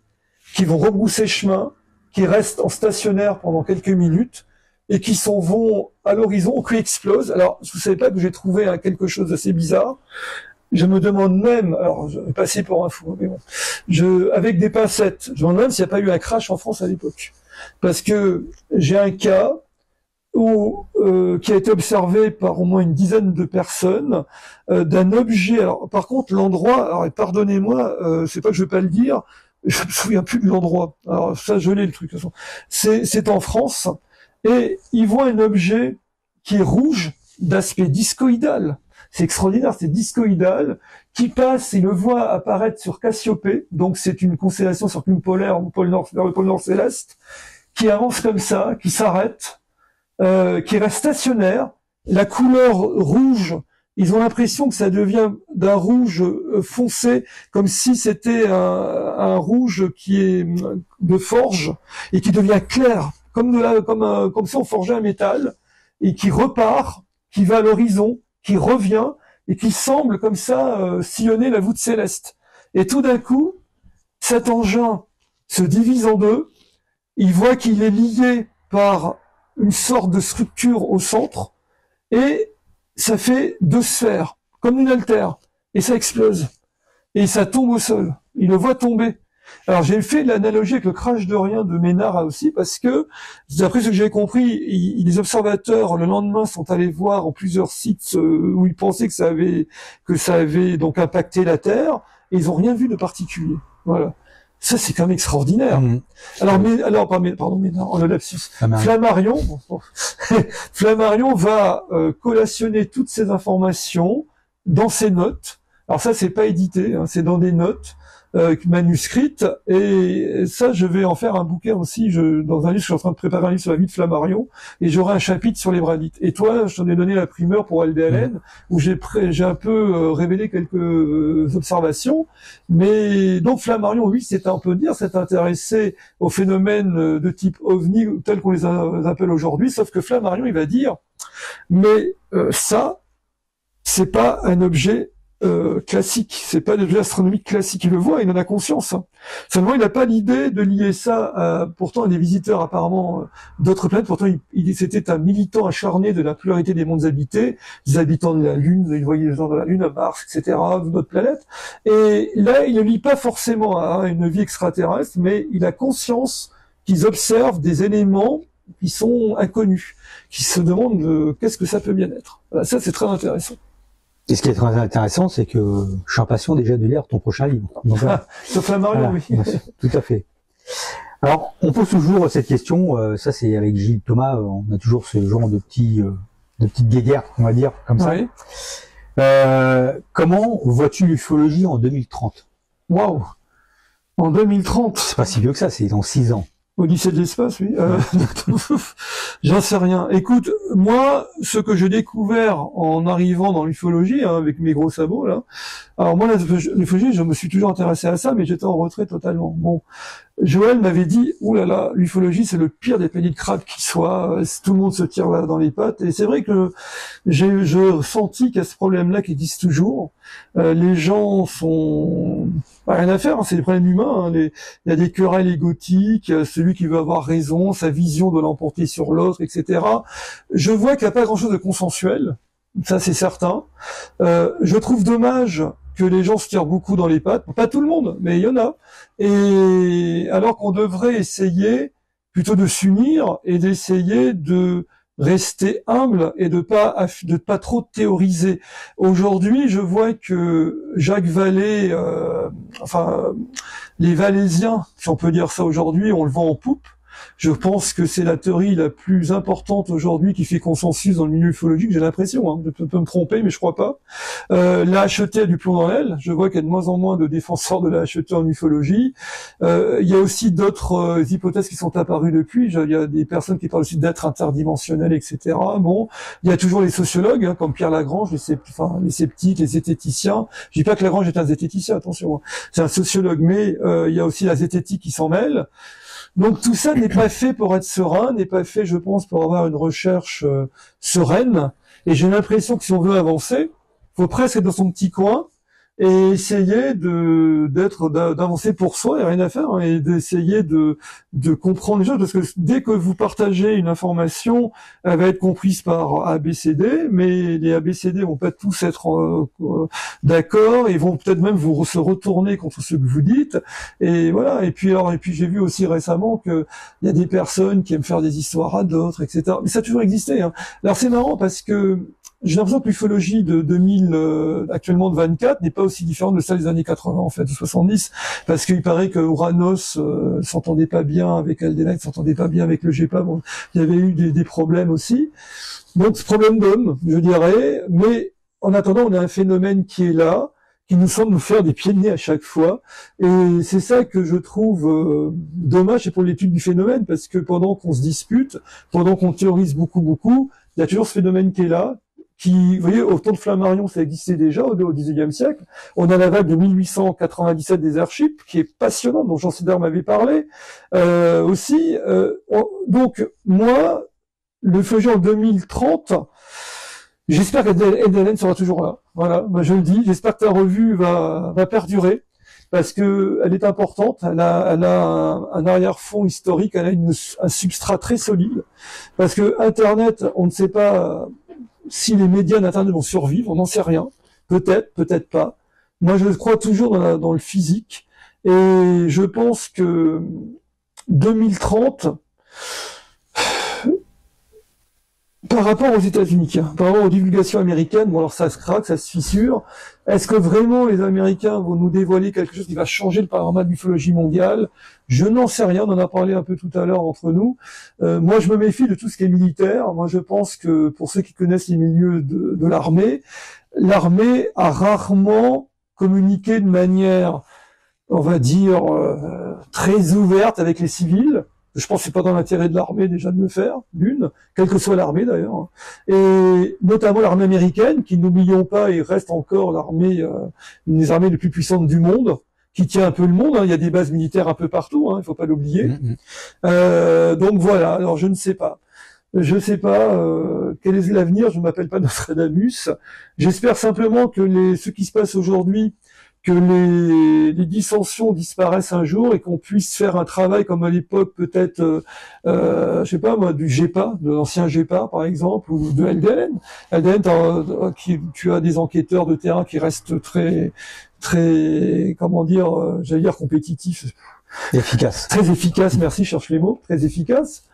qui vont rebrousser chemin, qui restent en stationnaire pendant quelques minutes, et qui vont à l'horizon, qui explosent. Alors, vous savez pas que j'ai trouvé quelque chose d'assez bizarre. Je me demande même, alors je vais passer pour un fou, mais bon, avec des pincettes, je me demande même s'il n'y a pas eu un crash en France à l'époque. Parce que j'ai un cas qui a été observé par au moins une dizaine de personnes, d'un objet. Alors, par contre, l'endroit, alors pardonnez-moi, c'est pas que je veux pas le dire, je me souviens plus de l'endroit. Alors ça, je l'ai le truc. C'est en France, et ils voient un objet qui est rouge, d'aspect discoïdal. C'est extraordinaire, c'est discoïdal, qui passe, il le voit apparaître sur Cassiopée, donc c'est une constellation sur une polaire, vers le pôle nord céleste, qui avance comme ça, qui s'arrête, qui reste stationnaire. La couleur rouge, ils ont l'impression que ça devient d'un rouge foncé, comme si c'était un rouge qui est de forge, et qui devient clair, comme si on forgeait un métal, et qui repart, qui va à l'horizon, qui revient et qui semble comme ça sillonner la voûte céleste. Et tout d'un coup, cet engin se divise en deux, il voit qu'il est lié par une sorte de structure au centre, et ça fait deux sphères, comme une altère, et ça explose. Et ça tombe au sol. Il le voit tomber. Alors j'ai fait l'analogie avec le crash de rien de Ménard aussi, parce que, d'après ce que j'ai compris, les observateurs le lendemain sont allés voir en plusieurs sites où ils pensaient que ça avait donc impacté la Terre, et ils ont rien vu de particulier. Voilà. Ça c'est quand même extraordinaire. Pardon, Ménard, on a lapsus. Flammarion, Flammarion va collationner toutes ces informations dans ses notes. Alors ça c'est pas édité, c'est dans des notes manuscrite, et ça je vais en faire un bouquin aussi, dans un livre, je suis en train de préparer un livre sur la vie de Flammarion, et j'aurai un chapitre sur les bradites. Et toi, je t'en ai donné la primeur pour LDLN, où j'ai un peu révélé quelques observations, mais donc Flammarion, oui, on peut dire, s'est intéressé aux phénomènes de type OVNI, tels qu'on les appelle aujourd'hui, sauf que Flammarion, il va dire, mais ça, c'est pas un objet classique, c'est pas de l'astronomique classique, il le voit, il en a conscience. Seulement, il n'a pas l'idée de lier ça à, pourtant, des visiteurs apparemment d'autres planètes, pourtant c'était un militant acharné de la pluralité des mondes habités, des habitants de la Lune, il voyait les gens de la Lune, à Mars, etc., d'autres planètes, et là, il ne lie pas forcément à une vie extraterrestre, mais il a conscience qu'ils observent des éléments qui sont inconnus, qui se demandent qu'est-ce que ça peut bien être. Voilà, ça, c'est très intéressant. Et ce qui est très intéressant, c'est que je suis impatient déjà de lire ton prochain livre. Donc, Sauf la Marion, voilà, oui. tout à fait. Alors, on pose toujours cette question, ça c'est avec Gilles Thomas, on a toujours ce genre de petites guéguerres, on va dire, comme ça. Oui. Comment vois-tu l'ufologie en 2030? Waouh. En 2030. C'est pas si vieux que ça, c'est dans 6 ans. Odyssée de l'espace, oui. J'en sais rien. Écoute, moi, ce que j'ai découvert en arrivant dans l'ufologie, hein, avec mes gros sabots, là. Alors moi, l'ufologie, je me suis toujours intéressé à ça, mais j'étais en retrait totalement. Bon. Joël m'avait dit, ouh là là, l'ufologie, c'est le pire des pays de crabe qui soit. Tout le monde se tire là dans les pattes. Et c'est vrai que j'ai senti qu'il y a ce problème-là qui existe toujours. Les gens sont rien à faire, hein, c'est des problèmes humains. Hein, il y a des querelles égotiques, celui qui veut avoir raison, sa vision doit l'emporter sur l'autre, etc. Je vois qu'il n'y a pas grand-chose de consensuel, ça c'est certain. Je trouve dommage que les gens se tirent beaucoup dans les pattes, pas tout le monde, mais il y en a. Et alors qu'on devrait essayer plutôt de s'unir et d'essayer de rester humble et de pas trop théoriser. Aujourd'hui, je vois que Jacques Vallée, les Valésiens, si on peut dire ça aujourd'hui, on le vend en poupe. Je pense que c'est la théorie la plus importante aujourd'hui qui fait consensus dans le milieu ufologique, j'ai l'impression, hein. Je peux me tromper, mais je crois pas. La HET a du plomb dans l'aile, je vois qu'il y a de moins en moins de défenseurs de la HET en ufologie. Il y a aussi d'autres hypothèses qui sont apparues depuis, il y a des personnes qui parlent aussi d'êtres interdimensionnels, etc. Bon, il y a toujours les sociologues, hein, comme Pierre Lagrange, les sceptiques, les zététiciens. Je dis pas que Lagrange est un zététicien, attention, hein. C'est un sociologue, mais il y a aussi la zététique qui s'en mêle. Donc tout ça n'est pas fait pour être serein, n'est pas fait, je pense, pour avoir une recherche sereine. Et j'ai l'impression que si on veut avancer, faut presque être dans son petit coin et essayer d'avancer pour soi et rien à faire, hein, et d'essayer de comprendre les choses, parce que dès que vous partagez une information, elle va être comprise par ABCD, mais les ABCD vont pas tous être d'accord, et vont peut-être même se retourner contre ce que vous dites, et voilà. Et puis j'ai vu aussi récemment que il y a des personnes qui aiment faire des histoires à d'autres, etc. Mais ça a toujours existé, hein. Alors c'est marrant parce que j'ai l'impression que l'ufologie de 2000, actuellement de 24, n'est pas aussi différente de celle des années 80, en fait, de 70, parce qu'il paraît que Uranus s'entendait pas bien avec Aldéna, s'entendait pas bien avec le GEPA, bon, il y avait eu des problèmes aussi. Donc, ce problème d'homme, je dirais, mais en attendant, on a un phénomène qui est là, qui nous semble nous faire des pieds de nez à chaque fois, et c'est ça que je trouve dommage, c'est pour l'étude du phénomène, parce que pendant qu'on se dispute, pendant qu'on théorise beaucoup, il y a toujours ce phénomène qui est là, qui, vous voyez, au temps de Flammarion, ça existait déjà au XIXe siècle. On a la vague de 1897 des airships, qui est passionnante, dont Jean Sédar m'avait parlé, aussi. Donc, moi, le feuillet en 2030, j'espère qu'Eldelen sera toujours là. Voilà, moi, je le dis. J'espère que ta revue va perdurer, parce que elle est importante. Elle a un arrière-fond historique, elle a un substrat très solide. Parce que Internet, on ne sait pas si les médias d'Internet vont survivre, on n'en sait rien. Peut-être, peut-être pas. Moi, je crois toujours dans le physique. Et je pense que 2030, par rapport aux États-Unis, par rapport aux divulgations américaines, bon alors ça se craque, ça se fissure. Est-ce que vraiment les Américains vont nous dévoiler quelque chose qui va changer le panorama de l'ufologie mondiale? Je n'en sais rien, on en a parlé un peu tout à l'heure entre nous. Moi je me méfie de tout ce qui est militaire. Moi je pense que pour ceux qui connaissent les milieux de l'armée a rarement communiqué de manière, on va dire, très ouverte avec les civils. Je pense que c'est pas dans l'intérêt de l'armée déjà de le faire, quelle que soit l'armée d'ailleurs, et notamment l'armée américaine, qui n'oublions pas et reste encore l'armée, une des armées les plus puissantes du monde, qui tient un peu le monde. Hein. Il y a des bases militaires un peu partout, hein, il faut pas l'oublier. Donc voilà. Alors je ne sais pas. Je sais pas quel est l'avenir. Je ne m'appelle pas Nostradamus. J'espère simplement que ce qui se passe aujourd'hui, que les dissensions disparaissent un jour et qu'on puisse faire un travail comme à l'époque peut-être, je sais pas moi, du GEPA, de l'ancien GEPA par exemple, ou de LDN. LDN, tu as des enquêteurs de terrain qui restent très, comment dire, j'allais dire compétitifs. Efficace. Très efficace, merci, je cherche les mots, très efficace.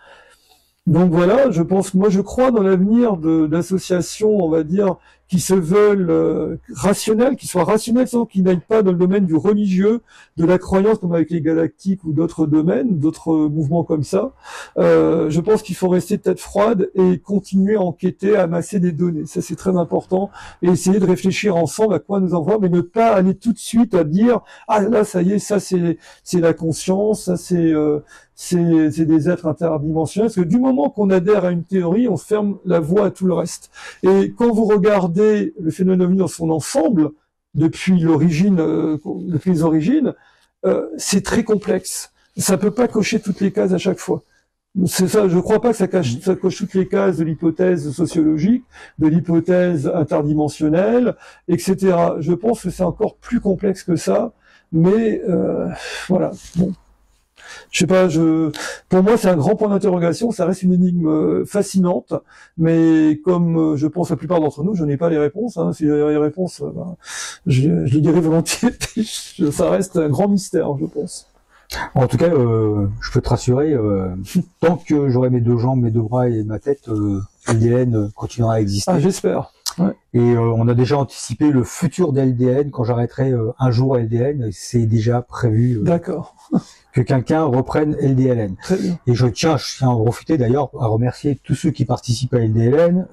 Donc voilà, je pense que moi je crois dans l'avenir d'associations, on va dire, qui se veulent rationnels, qui soient rationnels sans qu'ils n'aillent pas dans le domaine du religieux, de la croyance comme avec les galactiques ou d'autres domaines, d'autres mouvements comme ça. Je pense qu'il faut rester tête froide et continuer à enquêter, à amasser des données. Ça, c'est très important. Et essayer de réfléchir ensemble à quoi nous envoie, mais ne pas aller tout de suite à dire « Ah là, ça y est, ça c'est la conscience, ça c'est des êtres interdimensionnels ». Parce que du moment qu'on adhère à une théorie, on ferme la voie à tout le reste. Et quand vous regardez le phénomène ovni dans son ensemble, depuis l'origine, depuis les origines, c'est très complexe. Ça peut pas cocher toutes les cases à chaque fois. C'est ça, je crois pas que ça coche toutes les cases de l'hypothèse sociologique, de l'hypothèse interdimensionnelle, etc. Je pense que c'est encore plus complexe que ça, mais voilà. Bon, je sais pas. Pour moi, c'est un grand point d'interrogation. Ça reste une énigme fascinante, mais comme je pense la plupart d'entre nous, je n'ai pas les réponses. Hein. Si j'avais les réponses, je les dirais volontiers. Ça reste un grand mystère, je pense. En tout cas, je peux te rassurer, tant que j'aurai mes deux jambes, mes deux bras et ma tête, LDN continuera à exister. Ah, j'espère. Ouais. Et on a déjà anticipé le futur d'LDN quand j'arrêterai un jour LDN. C'est déjà prévu. D'accord. Que quelqu'un reprenne LDLN. Très bien. Et je tiens à en profiter d'ailleurs à remercier tous ceux qui participent à LDLN,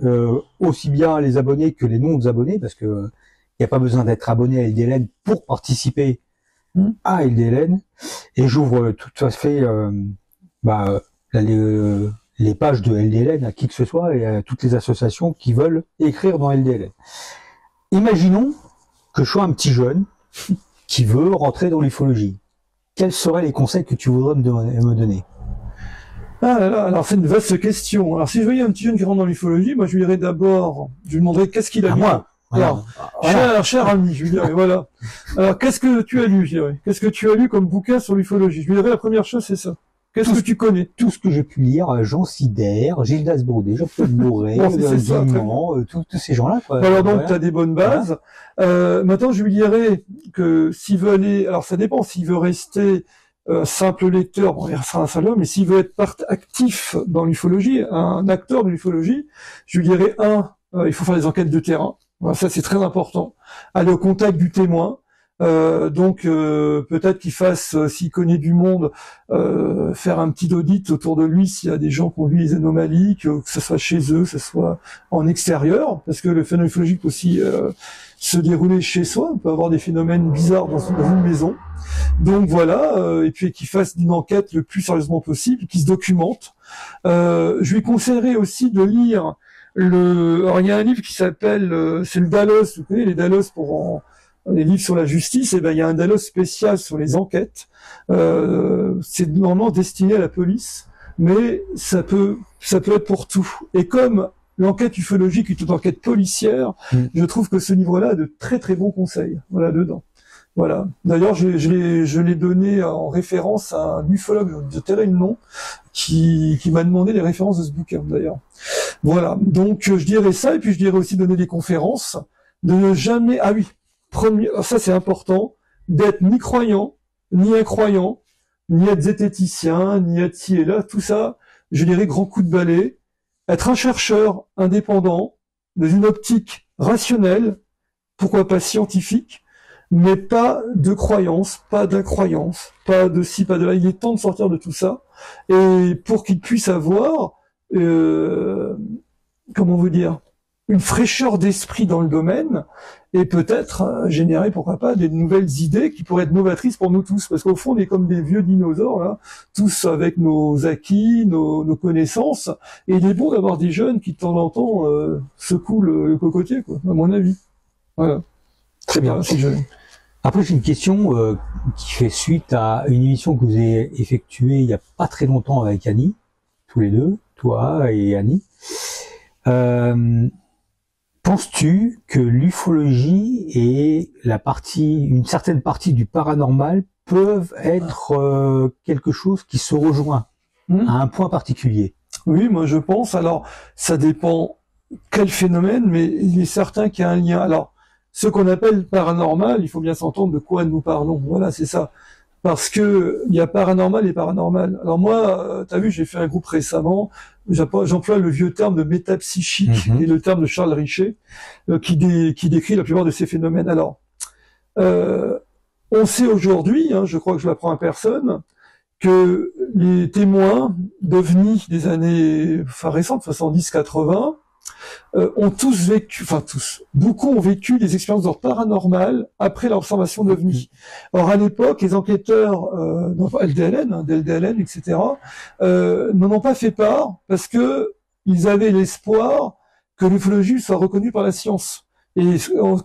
aussi bien les abonnés que les non-abonnés, parce que il n'y a pas besoin d'être abonné à LDLN pour participer à LDLN. Et j'ouvre tout à fait les pages de LDLN à qui que ce soit et à toutes les associations qui veulent écrire dans LDLN. Imaginons que je sois un petit jeune qui veut rentrer dans l'ufologie. Quels seraient les conseils que tu voudrais me donner? Ah là là, alors c'est une vaste question. Alors si je voyais un petit jeune qui rentre dans l'ufologie, moi je lui dirais d'abord, je lui demanderais qu'est-ce qu'il a lu. Moi. Alors, cher ami, je lui dirais, voilà. Alors qu'est-ce que tu as lu, je dirais? Qu'est-ce que tu as lu comme bouquin sur l'ufologie? Je lui dirais la première chose, c'est ça. Qu'est-ce que tu connais? Tout ce que j'ai pu lire, Jean Sidère, Gildas Bourdet, Jean-Paul Mouret, Dumont, tous ces gens-là, quoi. Alors donc, tu as des bonnes bases. Maintenant, je lui dirais que s'il veut aller, alors ça dépend, s'il veut rester simple lecteur, bon, il restera un seul homme, mais s'il veut être actif dans l'ufologie, un acteur de l'ufologie, je lui dirais, il faut faire des enquêtes de terrain. Voilà, ça, c'est très important. Aller au contact du témoin. Donc peut-être qu'il fasse, s'il connaît du monde, faire un petit audit autour de lui s'il y a des gens qui ont vu les anomalies, que ce soit chez eux, que ce soit en extérieur, parce que le phénomène ufologique peut aussi se dérouler chez soi. On peut avoir des phénomènes bizarres dans une maison. Donc voilà, et puis qu'il fasse une enquête le plus sérieusement possible, qu'il se documente. Je lui conseillerais aussi de lire alors il y a un livre qui s'appelle, c'est le Dallos, vous connaissez les Dallos pour les livres sur la justice, et ben il y a un Dallos spécial sur les enquêtes. C'est normalement destiné à la police, mais ça peut être pour tout. Et comme l'enquête ufologique est une enquête policière, je trouve que ce livre-là a de très très bons conseils. Voilà dedans. Voilà. D'ailleurs, je l'ai donné en référence à un ufologue, je tairai le nom, qui m'a demandé les références de ce bouquin, d'ailleurs. Voilà. Donc, je dirais ça, et puis je dirais aussi donner des conférences, de ne jamais, ça c'est important, d'être ni croyant, ni incroyant, ni être zététicien, ni être ci et là, tout ça, je dirais grand coup de balai, être un chercheur indépendant, dans une optique rationnelle, pourquoi pas scientifique, mais pas de croyance, pas d'incroyance, pas de ci, pas de là. Il est temps de sortir de tout ça, et pour qu'il puisse avoir, comment vous dire, une fraîcheur d'esprit dans le domaine, et peut-être générer, pourquoi pas, des nouvelles idées qui pourraient être novatrices pour nous tous, parce qu'au fond, on est comme des vieux dinosaures, là, tous avec nos acquis, nos connaissances, et il est bon d'avoir des jeunes qui, de temps en temps, secouent le cocotier, quoi, à mon avis. Voilà. Très bien. Après, j'ai une question qui fait suite à une émission que vous avez effectuée il n'y a pas très longtemps avec Annie, tous les deux, toi et Annie. Penses-tu que l'ufologie et une certaine partie du paranormal peuvent être quelque chose qui se rejoint à un point particulier? Oui, moi je pense. Alors, ça dépend quel phénomène, mais il est certain qu'il y a un lien. Alors, ce qu'on appelle paranormal, il faut bien s'entendre de quoi nous parlons. Voilà, c'est ça. parce que il y a paranormal et paranormal. Alors moi, t'as vu, j'ai fait un groupe récemment, j'emploie le vieux terme de métapsychique et le terme de Charles Richer, qui décrit la plupart de ces phénomènes. Alors, on sait aujourd'hui, je crois que je l'apprends à personne, que les témoins d'OVNI des années récentes, 70-80, ont tous vécu, beaucoup ont vécu des expériences d'ordre paranormal après l'observation d'OVNI. Or, à l'époque, les enquêteurs d'LDLN, etc., n'en ont pas fait part parce que ils avaient l'espoir que l'ufologie soit reconnue par la science et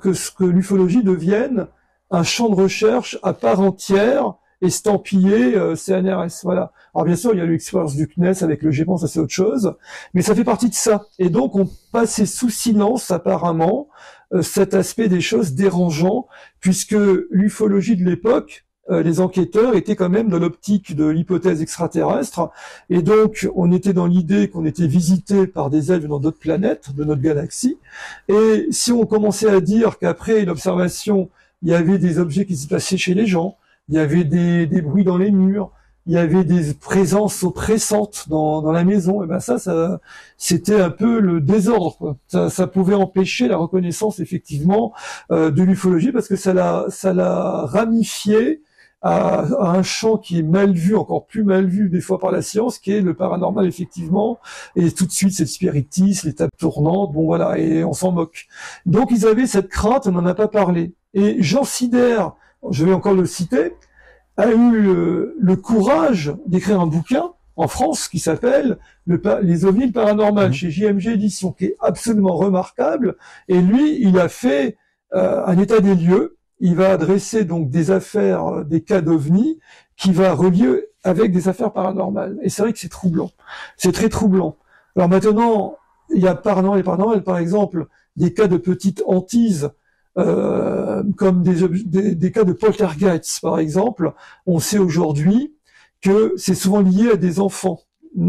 que l'ufologie devienne un champ de recherche à part entière estampillé CNRS, voilà. Alors bien sûr, il y a eu l'expérience du CNES avec le GEPAN, ça c'est autre chose, mais ça fait partie de ça. Et donc, on passait sous silence, apparemment, cet aspect des choses dérangeant, puisque l'ufologie de l'époque, les enquêteurs étaient quand même dans l'optique de l'hypothèse extraterrestre, et donc, on était dans l'idée qu'on était visité par des êtres venant d'autres planètes, de notre galaxie, et si on commençait à dire qu'après l'observation, il y avait des objets qui se passaient chez les gens, il y avait des bruits dans les murs, il y avait des présences oppressantes dans la maison, et ben ça c'était un peu le désordre, quoi. Ça pouvait empêcher la reconnaissance effectivement de l'ufologie parce que ça l'a ramifié à un champ qui est mal vu, encore plus mal vu des fois par la science, qui est le paranormal effectivement, et tout de suite c'est le spiritisme, les tables tournantes, bon voilà, et on s'en moque. Donc ils avaient cette crainte, on n'en a pas parlé. Et Jean Sider, je vais encore le citer, a eu le courage d'écrire un bouquin en France qui s'appelle Les ovnis paranormales chez JMG Éditions, qui est absolument remarquable. Et lui, il a fait un état des lieux. Il va adresser donc des affaires, des cas d'ovnis, qui va relier avec des affaires paranormales. Et c'est vrai que c'est troublant. C'est très troublant. Alors maintenant, il y a paranormal et paranormal, par exemple, des cas de petites hantises, comme des cas de poltergeist, par exemple. On sait aujourd'hui que c'est souvent lié à des enfants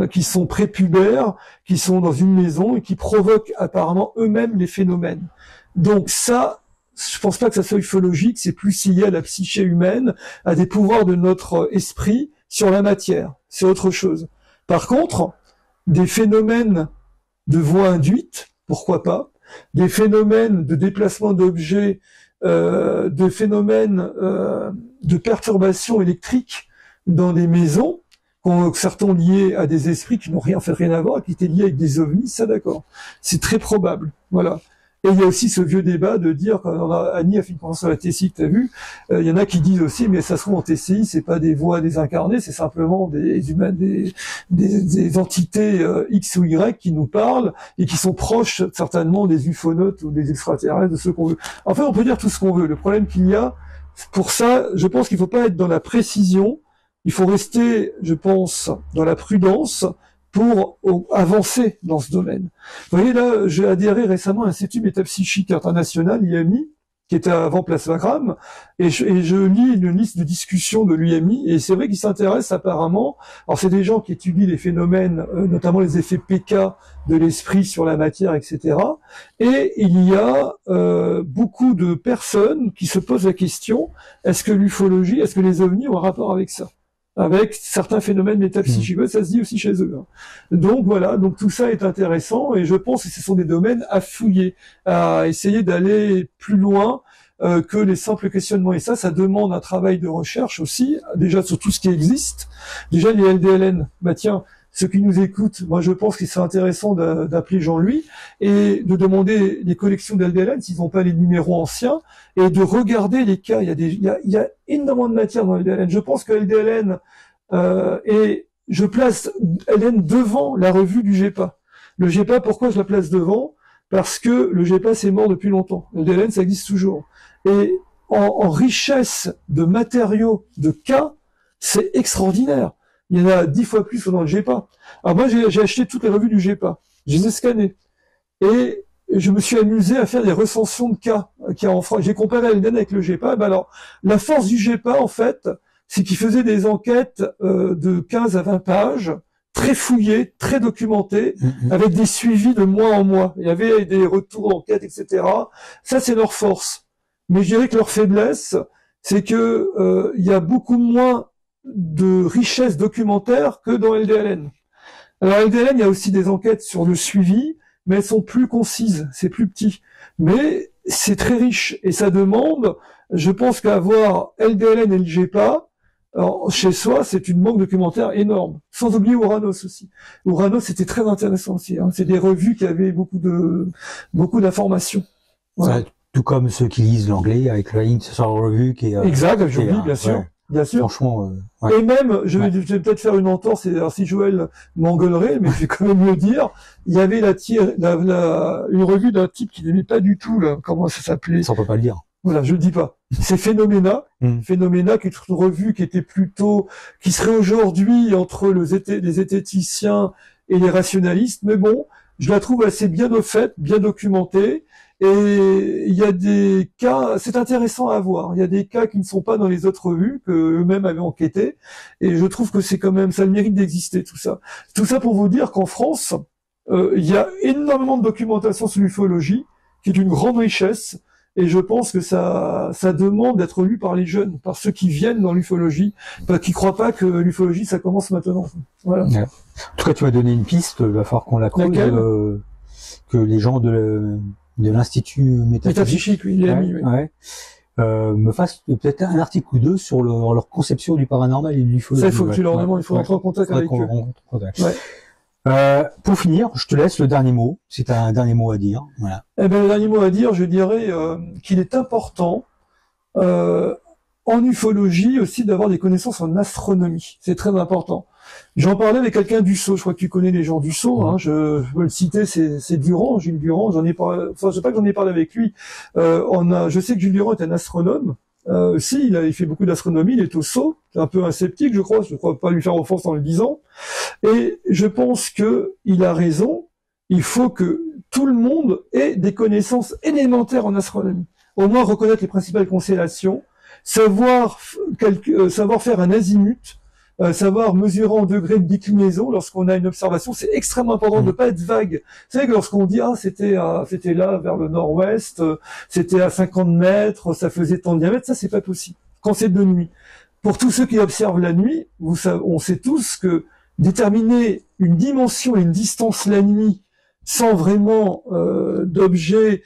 qui sont prépubères, qui sont dans une maison et qui provoquent apparemment eux-mêmes les phénomènes. Donc ça, je pense pas que ça soit ufologique, c'est plus lié à la psyché humaine, à des pouvoirs de notre esprit sur la matière. C'est autre chose. Par contre, des phénomènes de voix induite, pourquoi pas, des phénomènes de déplacement d'objets, des phénomènes de perturbation électrique dans des maisons, certains liés à des esprits qui n'ont rien à voir, qui étaient liés avec des ovnis, ça d'accord. C'est très probable, voilà. Et il y a aussi ce vieux débat de dire, quand Annie a fait une conférence sur la TCI, que tu as vu, il y en a qui disent aussi, mais ça se trouve en TCI, c'est pas des voix désincarnées, c'est simplement des humains, des entités X ou Y qui nous parlent et qui sont proches certainement des ufonautes ou des extraterrestres, de ceux qu'on veut. En fait, on peut dire tout ce qu'on veut. Le problème qu'il y a, pour ça, je pense qu'il faut pas être dans la précision, il faut rester, je pense, dans la prudence, pour avancer dans ce domaine. Vous voyez là, j'ai adhéré récemment à l'Institut Métapsychique International, IMI, qui était avant Place Wagram, et je lis une liste de discussions de l'UMI, et c'est vrai qu'ils s'intéressent apparemment, alors c'est des gens qui étudient les phénomènes, notamment les effets PK de l'esprit sur la matière, etc. Et il y a beaucoup de personnes qui se posent la question, est-ce que l'ufologie, est-ce que les ovnis ont un rapport avec ça ? Avec certains phénomènes métapsychiques, ça se dit aussi chez eux. Donc voilà, donc tout ça est intéressant et je pense que ce sont des domaines à fouiller, à essayer d'aller plus loin que les simples questionnements. Et ça demande un travail de recherche aussi, déjà sur tout ce qui existe. Déjà les LDLN, bah tiens, ceux qui nous écoutent, moi je pense qu'il serait intéressant d'appeler Jean-Louis et de demander les collections d'LDLN s'ils n'ont pas les numéros anciens et de regarder les cas. Il y a énormément de matière dans LDLN. Je pense que LDLN et je place LN devant la revue du GEPA. Le GEPA, pourquoi je la place devant? Parce que le GEPA c'est mort depuis longtemps. LDLN ça existe toujours. Et en richesse de matériaux, de cas, c'est extraordinaire. Il y en a 10 fois plus que dans le GEPA. Alors moi, j'ai acheté toutes les revues du GEPA. Je les ai scannées. Et je me suis amusé à faire des recensions de cas qu'il y a en France. J'ai comparé LDN avec le GEPA. Ben alors, la force du GEPA, en fait, c'est qu'il faisait des enquêtes de 15 à 20 pages, très fouillées, très documentées, avec des suivis de mois en mois. Il y avait des retours d'enquête, etc. Ça, c'est leur force. Mais je dirais que leur faiblesse, c'est que il y a beaucoup moins de richesse documentaire que dans LDLN. Alors LDLN, il y a aussi des enquêtes sur le suivi, mais elles sont plus concises, c'est plus petit. Mais c'est très riche et ça demande, je pense qu'avoir LDLN et le GEPA, alors, chez soi, c'est une banque documentaire énorme. Sans oublier Ouranos aussi. Ouranos, c'était très intéressant aussi. Hein. C'est des revues qui avaient beaucoup d'informations. Voilà. Ça, tout comme ceux qui lisent l'anglais avec le International Review qui est... Exact, j'oublie, bien sûr. Ouais. Bien sûr. Franchement, ouais. Et même, je vais peut-être faire une entorse, alors si Joël m'engueulerait, mais je vais quand même le dire, il y avait une revue d'un type qui n'aimait pas du tout, là, comment ça s'appelait? Ça, on peut pas le dire. Voilà, je le dis pas. C'est Phénoména. Phénoména, qui est une revue qui était plutôt, qui serait aujourd'hui entre les zététiciens et les rationalistes. Mais bon, je la trouve assez bien au fait, bien documentée. Et il y a des cas, c'est intéressant à voir. Il y a des cas qui ne sont pas dans les autres revues, que eux-mêmes avaient enquêté. Et je trouve que c'est quand même, ça a le mérite d'exister, tout ça. Tout ça pour vous dire qu'en France, il y a énormément de documentation sur l'ufologie, qui est d'une grande richesse. Et je pense que ça demande d'être lu par les jeunes, par ceux qui viennent dans l'ufologie, qui croient pas que l'ufologie ça commence maintenant. Voilà. Ouais. En tout cas, tu m'as donné une piste, il va falloir qu'on la creuse, que les gens de l'Institut Métaphysique, oui, me fassent peut-être un article ou deux sur leur conception du paranormal et de l'ufologie. Ça, il faut que tu leur demandes, il faut rentrer en contact avec eux. Pour finir, je te laisse le dernier mot. C'est un dernier mot à dire. Voilà. Eh ben, le dernier mot à dire, je dirais qu'il est important en ufologie aussi d'avoir des connaissances en astronomie. C'est très important. J'en parlais avec quelqu'un d'USSO. Je crois que tu connais les gens d'USSO. Hein. Je peux le citer. C'est Durand, Jules Durand. J'en ai parlé. Enfin, je sais pas que j'en ai parlé avec lui. Je sais que Jules Durand est un astronome. Si, il fait beaucoup d'astronomie, il est au SO, c'est un peu un sceptique, je crois pas lui faire offense en le disant, et je pense que il a raison, il faut que tout le monde ait des connaissances élémentaires en astronomie, au moins reconnaître les principales constellations, savoir faire un azimut, savoir mesurer en degrés de déclinaison lorsqu'on a une observation, c'est extrêmement important de ne pas être vague. Vous savez que lorsqu'on dit c'était là vers le nord-ouest, c'était à 50 mètres, ça faisait tant de diamètre, ça c'est pas possible. Quand c'est de nuit. Pour tous ceux qui observent la nuit, on sait tous que déterminer une dimension et une distance la nuit sans vraiment d'objet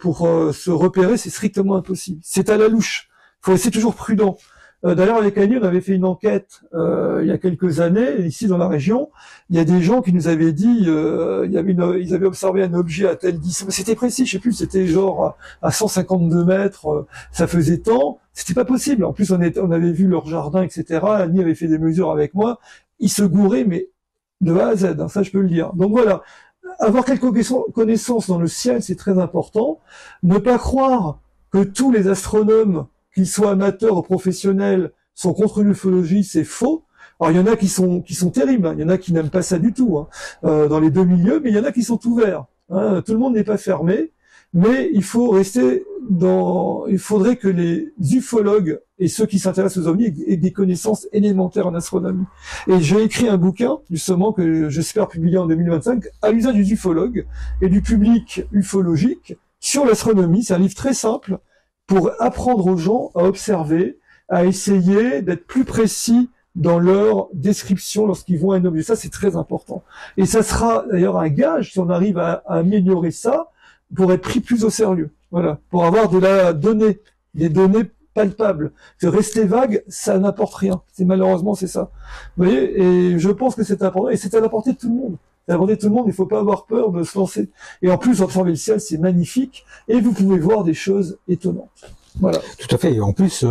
pour se repérer, c'est strictement impossible. C'est à la louche. Faut rester toujours prudent. D'ailleurs, avec Annie, on avait fait une enquête il y a quelques années, ici dans la région. Il y a des gens qui nous avaient dit, ils avaient observé un objet à telle distance. C'était précis, je sais plus, c'était genre à 152 mètres, ça faisait tant. C'était pas possible. En plus, on avait vu leur jardin, etc. Annie avait fait des mesures avec moi. Ils se gouraient, mais de A à Z, hein, ça je peux le dire. Donc voilà, avoir quelques connaissances dans le ciel, c'est très important. Ne pas croire que tous les astronomes, qu'ils soient amateurs ou professionnels, sont contre l'ufologie, c'est faux. Alors il y en a qui sont terribles, hein. Il y en a qui n'aiment pas ça du tout, hein, dans les deux milieux, mais il y en a qui sont ouverts. Hein. Tout le monde n'est pas fermé, mais il faudrait que les ufologues et ceux qui s'intéressent aux ovnis aient des connaissances élémentaires en astronomie. Et j'ai écrit un bouquin, justement, que j'espère publier en 2025, à l'usage des ufologues et du public ufologique sur l'astronomie. C'est un livre très simple, pour apprendre aux gens à observer, à essayer d'être plus précis dans leur description lorsqu'ils voient un objet. Ça, c'est très important. Et ça sera d'ailleurs un gage, si on arrive à améliorer ça, pour être pris plus au sérieux. Voilà. Pour avoir des données palpables. Parce que rester vague, ça n'apporte rien. Malheureusement, c'est ça. Vous voyez? Et je pense que c'est important. Et c'est à la portée de tout le monde. C'est à la portée de tout le monde. Il ne faut pas avoir peur de se lancer. Et en plus, observer le ciel, c'est magnifique. Et vous pouvez voir des choses étonnantes. Voilà. Tout à fait. Et en plus,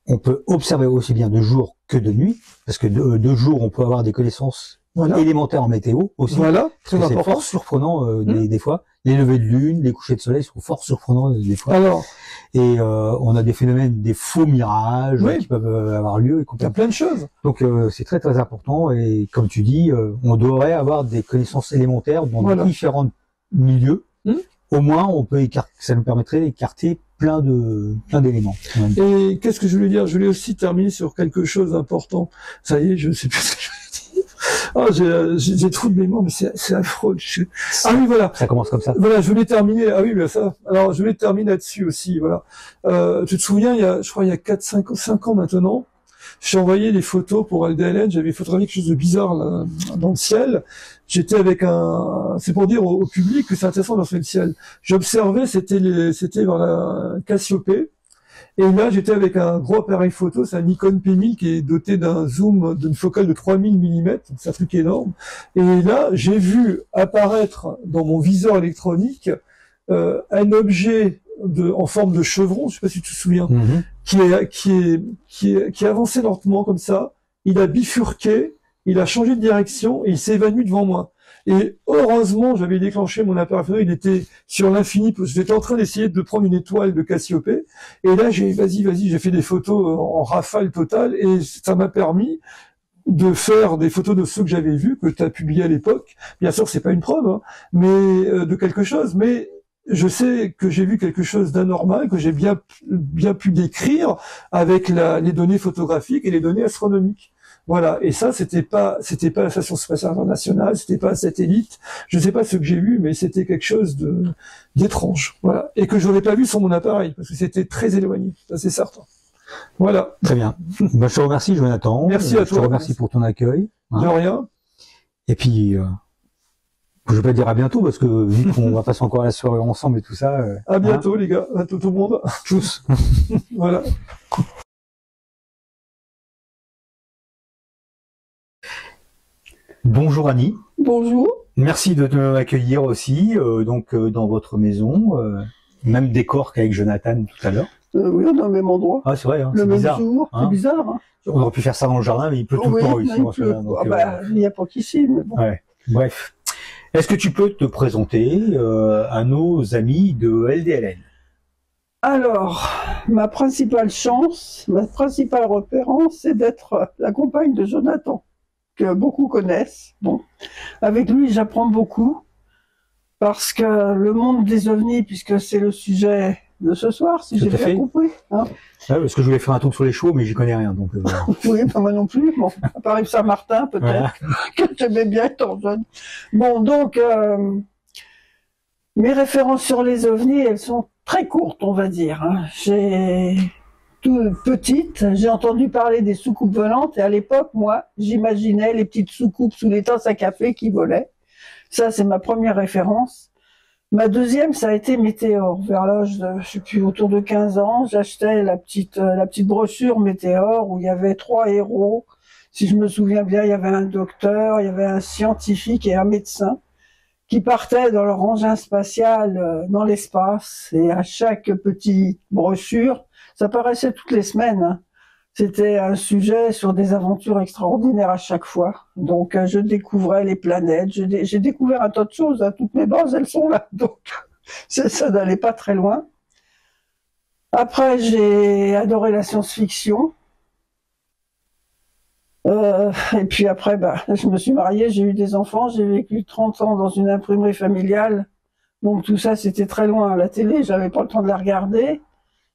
on peut observer aussi bien de jour que de nuit. Parce que de jour, on peut avoir des connaissances élémentaires en météo aussi. Voilà. C'est fort surprenant des fois. Les levées de lune, les couchers de soleil sont fort surprenants des fois. Alors. Et on a des phénomènes, des faux mirages qui peuvent avoir lieu. Il y a plein de choses. Donc c'est très très important. Et comme tu dis, on devrait avoir des connaissances élémentaires dans différents milieux. Au moins, ça nous permettrait d'écarter plein d'éléments. Et qu'est-ce que je voulais dire? Je voulais aussi terminer sur quelque chose d'important. Ça y est, je ne sais plus ce que je voulais dire. Ah, j'ai trop de mémoire, mais c'est affreux. Ah oui, voilà. Ça commence comme ça. Voilà, je voulais terminer. Ah oui, mais ça. Alors, je voulais terminer là-dessus aussi. Voilà. Tu te souviens, je crois, il y a 5 ans maintenant, j'ai envoyé des photos pour LDLN. J'avais photographié quelque chose de bizarre là, dans le ciel. J'étais avec c'est pour dire au public que c'est intéressant d'observer le ciel. J'observais, c'était vers la Cassiopée. Et là, j'étais avec un gros appareil photo, c'est un Nikon P1000 qui est doté d'un zoom, d'une focale de 3000 mm, c'est un truc énorme. Et là, j'ai vu apparaître dans mon viseur électronique un objet en forme de chevron, je sais pas si tu te souviens, qui avançait lentement comme ça. Il a bifurqué, il a changé de direction et il s'est évanoui devant moi. Et heureusement, j'avais déclenché mon appareil photo, il était sur l'infini, j'étais en train d'essayer de prendre une étoile de Cassiopée, et là, j'ai fait des photos en rafale totale, et ça m'a permis de faire des photos de ceux que j'avais vus, que tu as publié à l'époque. Bien sûr, c'est pas une preuve, hein, mais de quelque chose, mais je sais que j'ai vu quelque chose d'anormal, que j'ai bien pu décrire avec les données photographiques et les données astronomiques. Voilà, et ça, c'était pas la Station spatiale internationale, c'était pas un satellite. Je sais pas ce que j'ai vu, mais c'était quelque chose d'étrange. Voilà, et que je n'aurais pas vu sur mon appareil parce que c'était très éloigné. Ça, c'est certain. Voilà. Très bien. Ben, je te remercie, Jonathan. Merci à toi. Je te remercie pour ton accueil. De rien. Et puis, je vais pas te dire à bientôt parce que vu qu'on va passer encore la soirée ensemble et tout ça. À bientôt, les gars. À tout le monde. Tchuss. Voilà. Bonjour Annie. Bonjour. Merci de m'accueillir aussi dans votre maison, même décor qu'avec Jonathan tout à l'heure. Oui, on est au même endroit. Ah c'est vrai, hein, Le c'est même bizarre. jour. Hein. C'est bizarre. Hein. On aurait pu faire ça dans le jardin, mais il pleut tout le temps ici. Il En ce pleut. moment, donc, Il n'y a pas qu'ici. Mais bon. ouais. Bref. Est-ce que tu peux te présenter à nos amis de LDLN? Alors, ma principale chance, ma principale référence, c'est d'être la compagne de Jonathan, que beaucoup connaissent. Bon, avec lui, j'apprends beaucoup, parce que le monde des ovnis, puisque c'est le sujet de ce soir, si j'ai bien compris. Hein. Ouais, parce que je voulais faire un tour sur les chevaux, mais j'y connais rien. Donc, oui, pas moi non plus. Bon, à Paris Saint-Martin, peut-être, voilà. Que j'aimais bien étant jeune. Bon, donc, mes références sur les ovnis, elles sont très courtes, on va dire. Hein. Petite, j'ai entendu parler des soucoupes volantes, et à l'époque, moi, j'imaginais les petites soucoupes sous les tasses à café qui volaient. Ça, c'est ma première référence. Ma deuxième, ça a été Météor. Vers l'âge de, je sais plus, autour de 15 ans, j'achetais la petite brochure Météor où il y avait 3 héros. Si je me souviens bien, il y avait un docteur, il y avait un scientifique et un médecin qui partaient dans leur engin spatial dans l'espace. Et à chaque petite brochure, ça paraissait toutes les semaines, hein. C'était un sujet sur des aventures extraordinaires à chaque fois. Donc, je découvrais les planètes. J'ai découvert un tas de choses. Hein. Toutes mes bases, elles sont là. Donc, ça n'allait pas très loin. Après, j'ai adoré la science-fiction. Et puis après, je me suis mariée, j'ai eu des enfants. J'ai vécu 30 ans dans une imprimerie familiale. Donc, tout ça, c'était très loin. La télé, j'avais pas le temps de la regarder.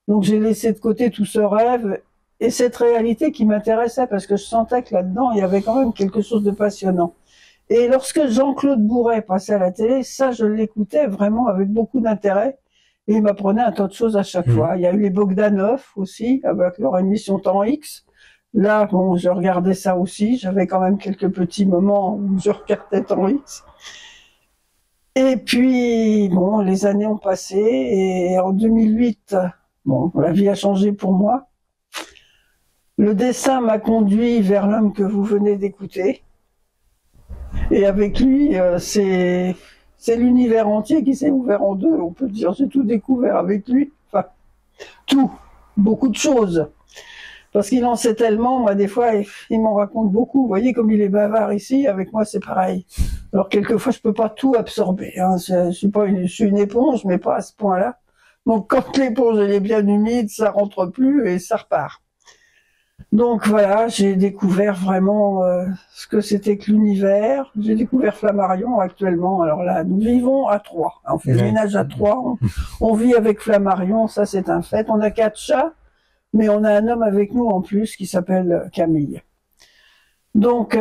Donc, j'ai laissé de côté tout ce rêve et cette réalité qui m'intéressait parce que je sentais que là-dedans, il y avait quand même quelque chose de passionnant. Et lorsque Jean-Claude Bourret passait à la télé, ça, je l'écoutais vraiment avec beaucoup d'intérêt et il m'apprenait un tas de choses à chaque fois. Il y a eu les Bogdanov aussi, avec leur émission Temps X. Là, bon, je regardais ça aussi. J'avais quand même quelques petits moments où je regardais Temps X. Et puis, bon, les années ont passé et en 2008, bon, la vie a changé pour moi. Le dessin m'a conduit vers l'homme que vous venez d'écouter. Et avec lui, c'est l'univers entier qui s'est ouvert en deux, on peut dire. J'ai tout découvert avec lui. Enfin, tout. Beaucoup de choses. Parce qu'il en sait tellement, moi, des fois, il m'en raconte beaucoup. Vous voyez comme il est bavard ici, avec moi, c'est pareil. Alors, quelquefois, je peux pas tout absorber. Hein. Je suis une éponge, mais pas à ce point-là. Donc, quand l'éponge, elle est bien humide, ça rentre plus et ça repart. Donc voilà, j'ai découvert vraiment ce que c'était que l'univers. J'ai découvert Flammarion actuellement. Alors là, nous vivons à 3. On fait le ménage à 3. On vit avec Flammarion, ça c'est un fait. On a 4 chats, mais on a un homme avec nous en plus qui s'appelle Camille. Donc,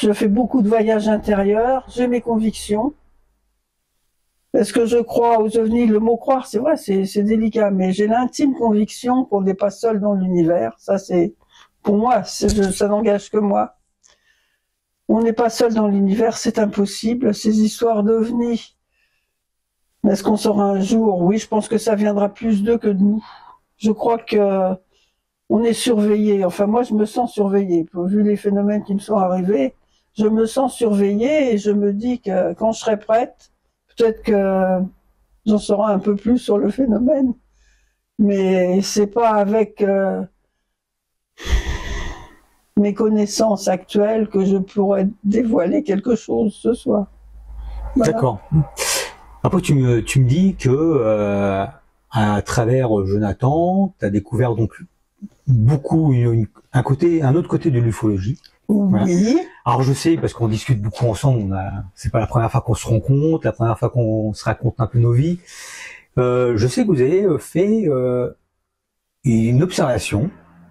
je fais beaucoup de voyages intérieurs, j'ai mes convictions. Est-ce que je crois aux ovnis? Le mot croire, c'est vrai, c'est délicat, mais j'ai l'intime conviction qu'on n'est pas seul dans l'univers. Ça, c'est, pour moi, ça n'engage que moi. On n'est pas seul dans l'univers, c'est impossible. Ces histoires d'ovnis, est-ce qu'on saura un jour? Oui, je pense que ça viendra plus d'eux que de nous. Je crois que on est surveillé. Enfin, moi, je me sens surveillé. Vu les phénomènes qui me sont arrivés, je me sens surveillé et je me dis que quand je serai prête, peut-être que j'en saurai un peu plus sur le phénomène. Mais c'est pas avec mes connaissances actuelles que je pourrais dévoiler quelque chose ce soir. Voilà. D'accord. Après, tu me dis que à travers Jonathan, tu as découvert donc beaucoup un autre côté de l'ufologie. Oui. Voilà. Alors je sais, parce qu'on discute beaucoup ensemble, c'est pas la première fois qu'on se rencontre, la première fois qu'on se raconte un peu nos vies. Je sais que vous avez fait une observation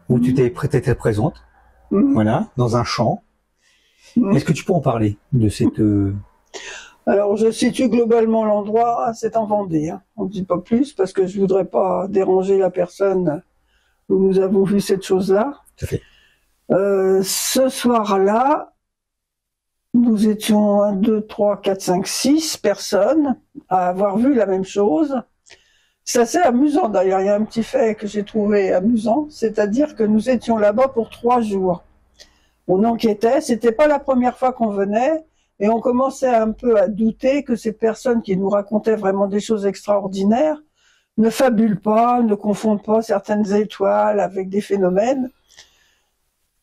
où tu t'es présente, voilà, dans un champ. Est-ce que tu peux en parler de cette... Alors, je situe globalement l'endroit, c'est en Vendée. Hein. On ne dit pas plus parce que je voudrais pas déranger la personne où nous avons vu cette chose-là. Tout à fait. Ce soir-là, nous étions 1, 2, 3, 4, 5, 6 personnes à avoir vu la même chose. C'est assez amusant d'ailleurs, il y a un petit fait que j'ai trouvé amusant, c'est-à-dire que nous étions là-bas pour 3 jours. On enquêtait, c'était pas la première fois qu'on venait, et on commençait un peu à douter que ces personnes qui nous racontaient vraiment des choses extraordinaires ne fabulent pas, ne confondent pas certaines étoiles avec des phénomènes.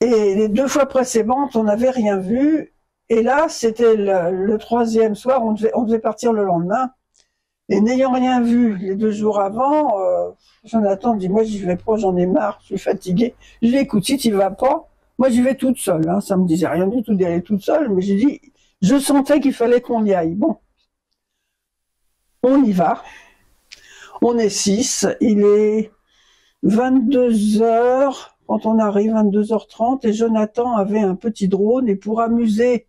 Et les 2 fois précédentes, on n'avait rien vu. Et là, c'était le 3e soir, on devait partir le lendemain. Et n'ayant rien vu les 2 jours avant, Jonathan me dit, moi j'y vais pas, j'en ai marre, je suis fatigué. Je lui ai dit, écoute, si tu vas pas, moi j'y vais toute seule. Hein. Ça me disait rien du tout d'y aller toute seule, mais j'ai dit, je sentais qu'il fallait qu'on y aille. Bon, on y va. On est 6, il est 22h quand on arrive, 22h30, et Jonathan avait un petit drone, et pour amuser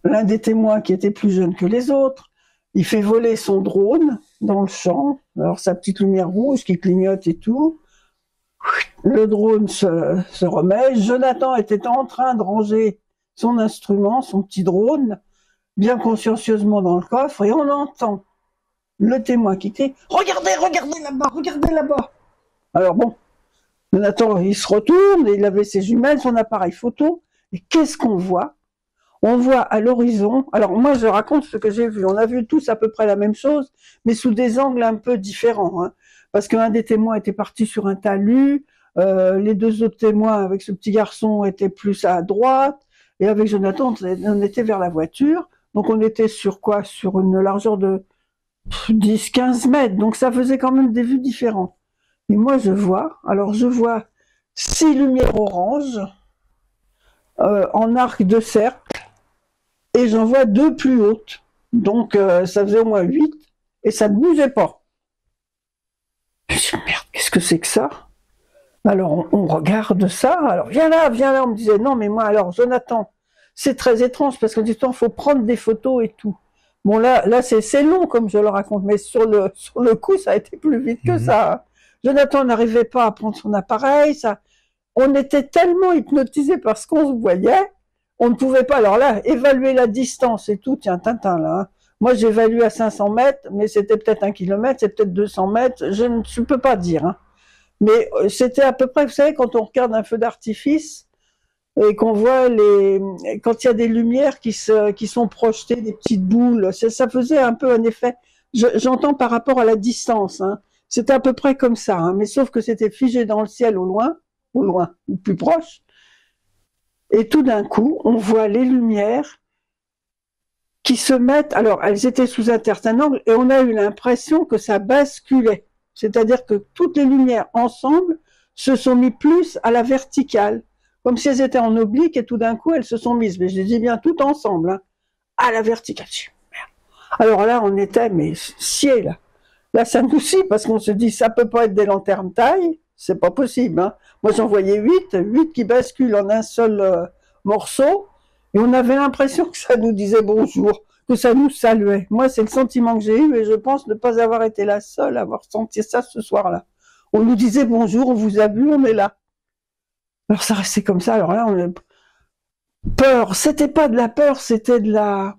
l'un des témoins qui était plus jeune que les autres, il fait voler son drone dans le champ, alors sa petite lumière rouge qui clignote et tout. Le drone se remet. Jonathan était en train de ranger son instrument, son petit drone, bien consciencieusement dans le coffre, et on entend le témoin qui crie « Regardez, regardez là-bas, regardez là-bas !» Alors bon, Jonathan, il se retourne, et il avait ses jumelles, son appareil photo, et qu'est-ce qu'on voit? On voit à l'horizon, alors moi je raconte ce que j'ai vu, on a vu tous à peu près la même chose, mais sous des angles un peu différents, hein, parce qu'un des témoins était parti sur un talus, les 2 autres témoins avec ce petit garçon étaient plus à droite, et avec Jonathan on était vers la voiture, donc on était sur quoi? Sur une largeur de 10-15 mètres, donc ça faisait quand même des vues différentes. Et moi je vois 6 lumières oranges en arc de cercle, et j'en vois 2 plus hautes. Donc ça faisait au moins 8, et ça ne bougeait pas. Je me suis dit, merde, qu'est-ce que c'est que ça? Alors on regarde ça, alors viens là, on me disait, non mais moi alors Jonathan, c'est très étrange, parce que du temps, il faut prendre des photos et tout. Bon là c'est long comme je le raconte, mais sur le coup, ça a été plus vite que ça. Jonathan n'arrivait pas à prendre son appareil, on était tellement hypnotisés par ce qu'on se voyait, on ne pouvait pas, alors là, évaluer la distance et tout, tiens, Tintin, là. Hein. Moi, j'évalue à 500 mètres, mais c'était peut-être 1 kilomètre, c'est peut-être 200 mètres, je ne peux pas dire. Hein. Mais c'était à peu près, vous savez, quand on regarde un feu d'artifice, et qu'on voit quand il y a des lumières qui sont projetées, des petites boules, ça faisait un peu un effet, j'entends par rapport à la distance, hein. C'était à peu près comme ça, hein, mais sauf que c'était figé dans le ciel au loin, ou plus proche. Et tout d'un coup, on voit les lumières qui se mettent, alors elles étaient sous un certain angle, et on a eu l'impression que ça basculait. C'est-à-dire que toutes les lumières ensemble se sont mis plus à la verticale, comme si elles étaient en oblique, et tout d'un coup, elles se sont mises, mais je les dis bien toutes ensemble, hein, à la verticale. Alors là, on était, mais sciés, là. Là, ça nous scie, parce qu'on se dit, ça peut pas être des lanternes taille, c'est pas possible. Hein. Moi, j'en voyais 8 qui basculent en un seul morceau, et on avait l'impression que ça nous disait bonjour, que ça nous saluait. Moi, c'est le sentiment que j'ai eu, et je pense ne pas avoir été la seule à avoir senti ça ce soir-là. On nous disait bonjour, on vous a vu, on est là. Alors ça restait comme ça, alors là, on a peur, c'était pas de la peur, c'était de la...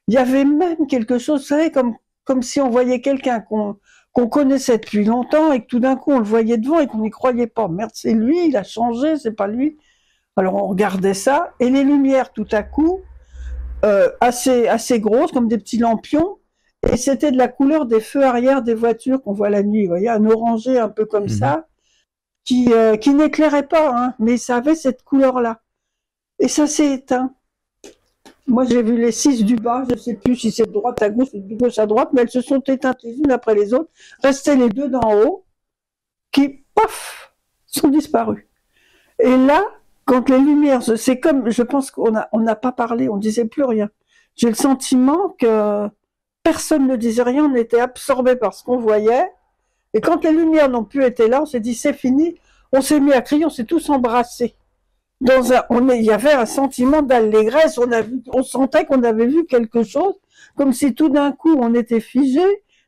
Il y avait même quelque chose, vous savez, comme si on voyait quelqu'un qu'on connaissait depuis longtemps et que tout d'un coup on le voyait devant et qu'on n'y croyait pas. Merde, c'est lui, il a changé, c'est pas lui. Alors on regardait ça, et les lumières tout à coup, assez grosses, comme des petits lampions, et c'était de la couleur des feux arrière des voitures qu'on voit la nuit, vous voyez, un orangé un peu comme ça, qui n'éclairait pas, hein, mais ça avait cette couleur-là. Et ça s'est éteint. Moi, j'ai vu les 6 du bas, je ne sais plus si c'est de droite à gauche ou de gauche à droite, mais elles se sont éteintes les unes après les autres. Restaient les 2 d'en haut, qui, paf, sont disparues. Et là, quand les lumières, c'est comme, je pense qu'on n'a pas parlé, on ne disait plus rien. J'ai le sentiment que personne ne disait rien, on était absorbé par ce qu'on voyait. Et quand les lumières n'ont plus été là, on s'est dit c'est fini. On s'est mis à crier, on s'est tous embrassés. Il y avait un sentiment d'allégresse, on sentait qu'on avait vu quelque chose, comme si tout d'un coup on était figé,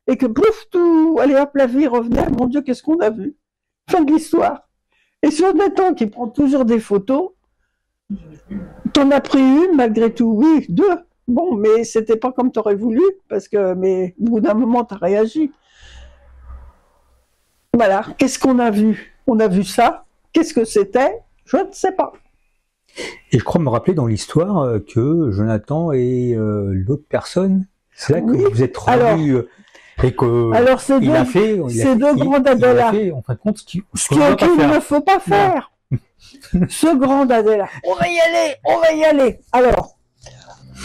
et que pouf, tout, allez hop, la vie revenait, mon Dieu, qu'est-ce qu'on a vu? Fin de l'histoire. Et Jonathan, qui prend toujours des photos, t'en as pris une malgré tout, oui, 2. Bon, mais c'était pas comme t'aurais voulu, mais au bout d'un moment t'as réagi. Voilà, qu'est-ce qu'on a vu? On a vu ça, qu'est-ce que c'était? Je ne sais pas. Et je crois me rappeler dans l'histoire que Jonathan et l'autre personne, c'est là que vous vous êtes rendus et que alors c'est deux grands dadala. En fin de compte, ce qu'il ne faut pas faire. Ce grand dadala. On va y aller. Alors,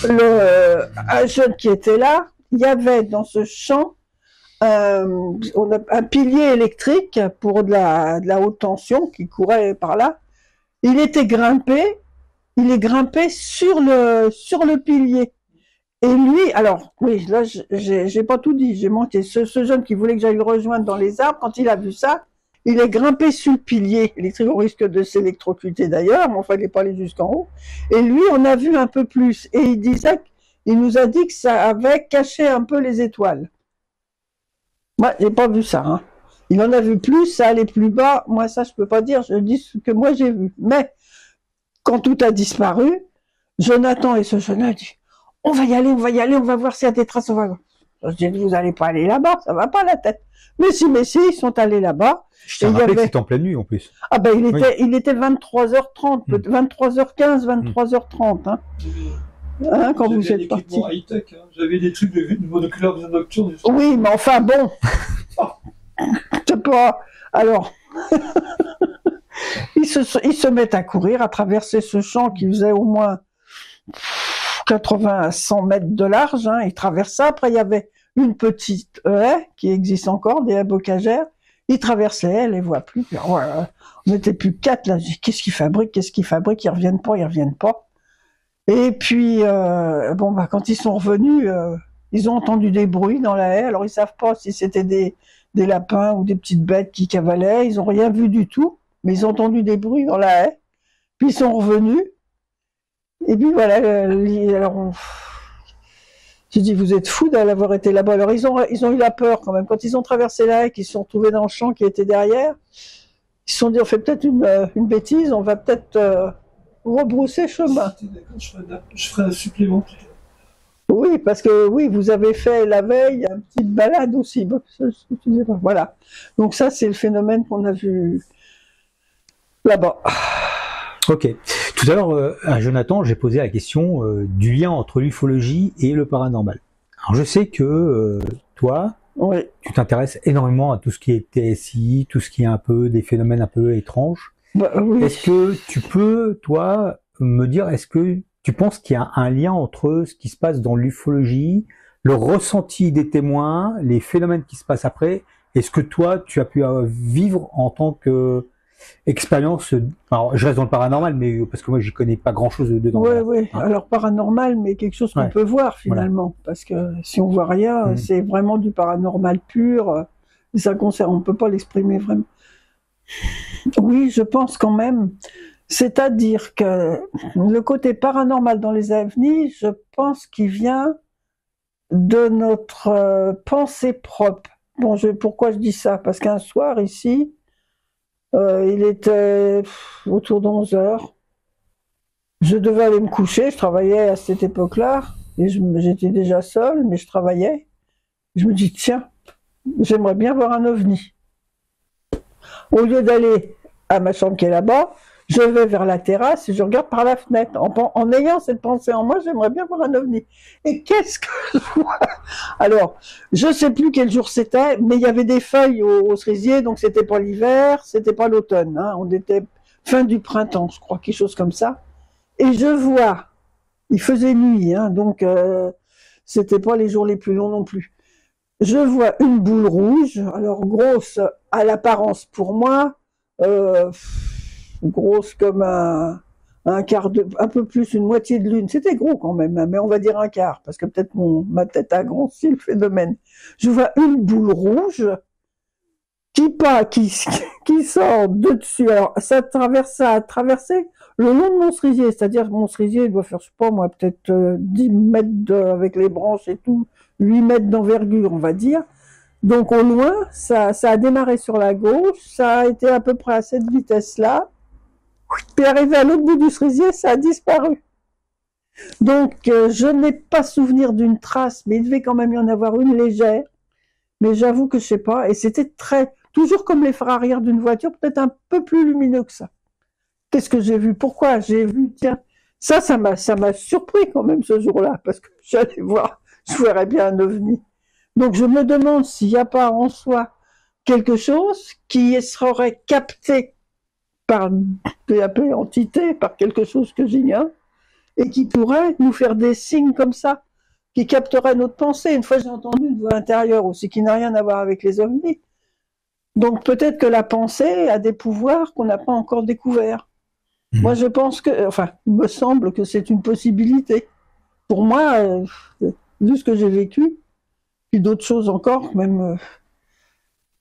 un jeune qui était là, il y avait dans ce champ un pilier électrique pour de la haute tension qui courait par là. Il est grimpé sur le pilier. Et lui, alors, oui, là, j'ai pas tout dit, j'ai manqué. Ce jeune qui voulait que j'aille le rejoindre dans les arbres, quand il a vu ça, il est grimpé sur le pilier électrique, au risque de s'électrocuter d'ailleurs, mais enfin, il n'est pas allé jusqu'en haut. Et lui, on a vu un peu plus. Et il nous a dit que ça avait caché un peu les étoiles. Moi, j'ai pas vu ça, hein. Il en a vu plus, ça allait plus bas. Moi, ça, je peux pas dire. Je dis ce que moi j'ai vu. Mais quand tout a disparu, Jonathan et ce jeune a dit on va y aller, on va voir s'il y a des traces. Je dis vous allez pas aller là-bas, ça va pas la tête. Mais si, ils sont allés là-bas. Je te rappelle que c'était en pleine nuit en plus. Ah ben il était 23h30, 23h15, 23h30. Hein. Hein, quand vous êtes parti. High-tech, hein. J'avais des trucs de monoculaire vision nocturne. Oui, mais enfin bon. C'est pas. Alors, ils se mettent à courir, à traverser ce champ qui faisait au moins 80 à 100 mètres de large. Hein. Ils traversent ça. Après, il y avait une petite haie qui existe encore, des haies bocagères. Ils traversent les haies, les voient plus. Puis, on n'était plus 4 là. Qu'est-ce qu'ils fabriquent? Ils reviennent pas. Et puis, quand ils sont revenus, ils ont entendu des bruits dans la haie. Alors, ils savent pas si c'était des lapins ou des petites bêtes qui cavalaient. Ils ont rien vu du tout, mais ils ont entendu des bruits dans la haie. Puis ils sont revenus. Et puis voilà, j'ai dit, vous êtes fous d'avoir été là-bas. Alors ils ont eu la peur quand même. Quand ils ont traversé la haie, qu'ils se sont retrouvés dans le champ qui était derrière, ils se sont dit, on fait peut-être une bêtise, on va peut-être rebrousser chemin. Je ferai un supplément. Oui, parce que oui, vous avez fait la veille une petite balade aussi. Voilà. Donc ça, c'est le phénomène qu'on a vu là-bas. Ok. Tout à l'heure, à Jonathan, j'ai posé la question du lien entre l'ufologie et le paranormal. Alors je sais que toi, oui, tu t'intéresses énormément à tout ce qui est TSI, tout ce qui est un peu des phénomènes un peu étranges. Bah, oui. Est-ce que tu peux, toi, me dire, est-ce que tu penses qu'il y a un lien entre ce qui se passe dans l'ufologie, le ressenti des témoins, les phénomènes qui se passent après, et ce que toi, tu as pu vivre en tant que expérience? Alors, je reste dans le paranormal, mais parce que moi, j'y connais pas grand-chose dedans. Oui. Alors, paranormal, mais quelque chose qu'on peut voir, finalement. Voilà. Parce que si on voit rien, c'est vraiment du paranormal pur. Ça concerne, on peut pas l'exprimer vraiment. Oui, je pense quand même. C'est-à-dire que le côté paranormal dans les ovnis, je pense qu'il vient de notre pensée propre. Bon, pourquoi je dis ça? Parce qu'un soir ici, il était autour de 11 heures. Je devais aller me coucher, je travaillais à cette époque-là, et j'étais déjà seule, mais je travaillais. Je me dis, tiens, j'aimerais bien voir un ovni. Au lieu d'aller à ma chambre qui est là-bas, je vais vers la terrasse et je regarde par la fenêtre. En ayant cette pensée en moi, j'aimerais bien voir un ovni. Et qu'est-ce que je vois? Alors, je ne sais plus quel jour c'était, mais il y avait des feuilles au cerisier, donc c'était pas l'hiver, c'était pas l'automne. Hein. On était fin du printemps, je crois, quelque chose comme ça. Et je vois, il faisait nuit, hein, donc c'était pas les jours les plus longs non plus. Je vois une boule rouge, alors grosse à l'apparence pour moi, grosse comme un quart un peu plus, une moitié de lune. C'était gros quand même, hein, mais on va dire un quart, parce que peut-être ma tête a grossi le phénomène. Je vois une boule rouge qui sort de dessus. Alors, ça a traversé le long de mon cerisier, c'est-à-dire mon cerisier, il doit faire, je sais pas moi, peut-être 10 mètres avec les branches et tout, 8 mètres d'envergure, on va dire. Donc au loin, ça a démarré sur la gauche, ça a été à peu près à cette vitesse-là, puis arrivé à l'autre bout du cerisier, ça a disparu. Donc je n'ai pas souvenir d'une trace, mais il devait quand même y en avoir une légère, mais j'avoue que je sais pas, et c'était toujours comme les phares arrière d'une voiture, peut-être un peu plus lumineux que ça. Qu'est-ce que j'ai vu? Pourquoi j'ai vu? Tiens, ça m'a surpris quand même ce jour-là, parce que j'allais voir, je verrais bien un ovni. Donc je me demande s'il n'y a pas en soi quelque chose qui serait capté par peu à peu entité, par quelque chose que j'ignore, et qui pourrait nous faire des signes comme ça, qui capterait notre pensée. Une fois j'ai entendu une voix intérieure aussi, qui n'a rien à voir avec les ovnis. Donc peut-être que la pensée a des pouvoirs qu'on n'a pas encore découverts. Moi, je pense que, enfin, il me semble que c'est une possibilité. Pour moi, vu ce que j'ai vécu, puis d'autres choses encore, même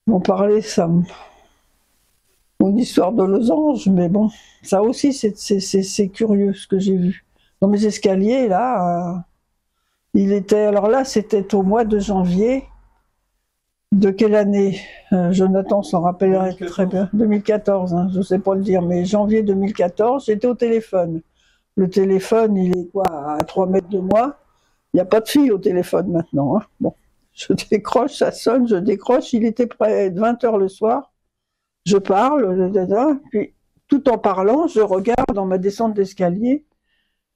m'en parler, mon histoire de losange, mais bon, ça aussi, c'est curieux ce que j'ai vu. Dans mes escaliers, là, alors là, c'était au mois de janvier. De quelle année? Jonathan s'en rappellerait très bien. 2014, hein, je ne sais pas le dire, mais janvier 2014, j'étais au téléphone. Le téléphone, il est quoi, à 3 mètres de moi? Il n'y a pas de fil au téléphone maintenant. Hein. Bon, je décroche, ça sonne, je décroche, il était près de 20 h le soir. Je parle, puis tout en parlant, je regarde dans ma descente d'escalier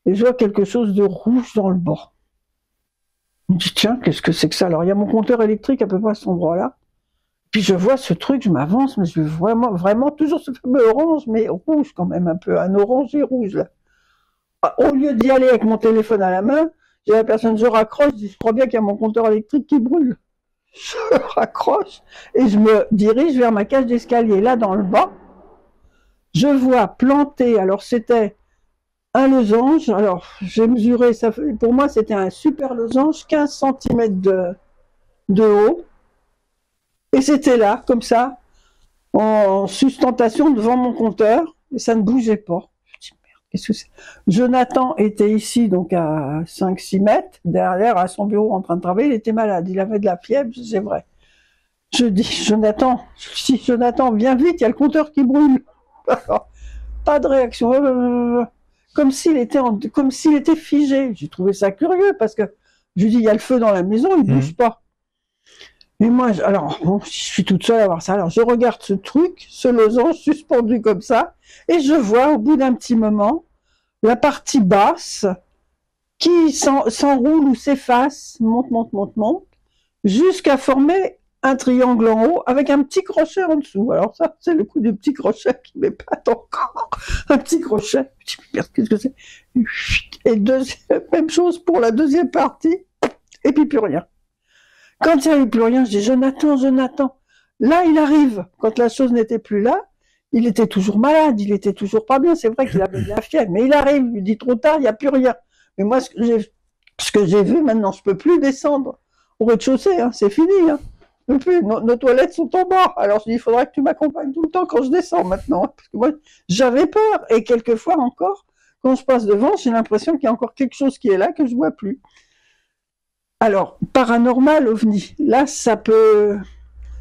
et je vois quelque chose de rouge dans le bas. Je me dis, tiens, qu'est-ce que c'est que ça? Alors, il y a mon compteur électrique à peu près à cet endroit-là. Puis je vois ce truc, je m'avance, mais je veux vraiment, toujours ce fameux orange, mais rouge quand même un peu, un orangé rouge, là. Au lieu d'y aller avec mon téléphone à la main, j'ai la personne, je raccroche, je dis, je crois bien qu'il y a mon compteur électrique qui brûle. Je raccroche et je me dirige vers ma cage d'escalier. Là, dans le bas, je vois planter, alors c'était un losange, alors j'ai mesuré, pour moi c'était un super losange, 15 cm de haut, et c'était là, comme ça, en sustentation devant mon compteur, et ça ne bougeait pas. Je dis, merde, qu'est-ce que c'est? Jonathan était ici, donc à 5-6 mètres, derrière, à son bureau en train de travailler, il était malade, il avait de la fièvre, c'est vrai. Je dis, Jonathan, viens vite, il y a le compteur qui brûle. Alors, pas de réaction. Comme s'il était figé. J'ai trouvé ça curieux parce que je lui dis, il y a le feu dans la maison, il ne bouge pas. Et moi, alors, bon, je suis toute seule à voir ça. Alors, je regarde ce truc, ce losange suspendu comme ça, et je vois au bout d'un petit moment la partie basse qui s'enroule ou s'efface, monte, jusqu'à former un triangle en haut avec un petit crochet en dessous. Alors ça, c'est le coup du petit crochet qui m'épate encore. Un petit crochet. Je dis, merde, qu'est-ce que c'est? Et même chose pour la deuxième partie. Et puis plus rien. Quand il n'y avait plus rien, je dis, Jonathan. Là, il arrive. Quand la chose n'était plus là, il était toujours malade, il était toujours pas bien. C'est vrai qu'il avait de la fièvre, mais il arrive. Il dit, trop tard, il n'y a plus rien. Mais moi, ce que j'ai vu, maintenant, je peux plus descendre au rez-de-chaussée. Hein, c'est fini. Hein. peux plus, nos toilettes sont en bas. Alors je dis, il faudra que tu m'accompagnes tout le temps quand je descends maintenant. Parce que moi, j'avais peur. Et quelquefois encore, quand je passe devant, j'ai l'impression qu'il y a encore quelque chose qui est là que je vois plus. Alors, paranormal, ovni. Là, ça peut...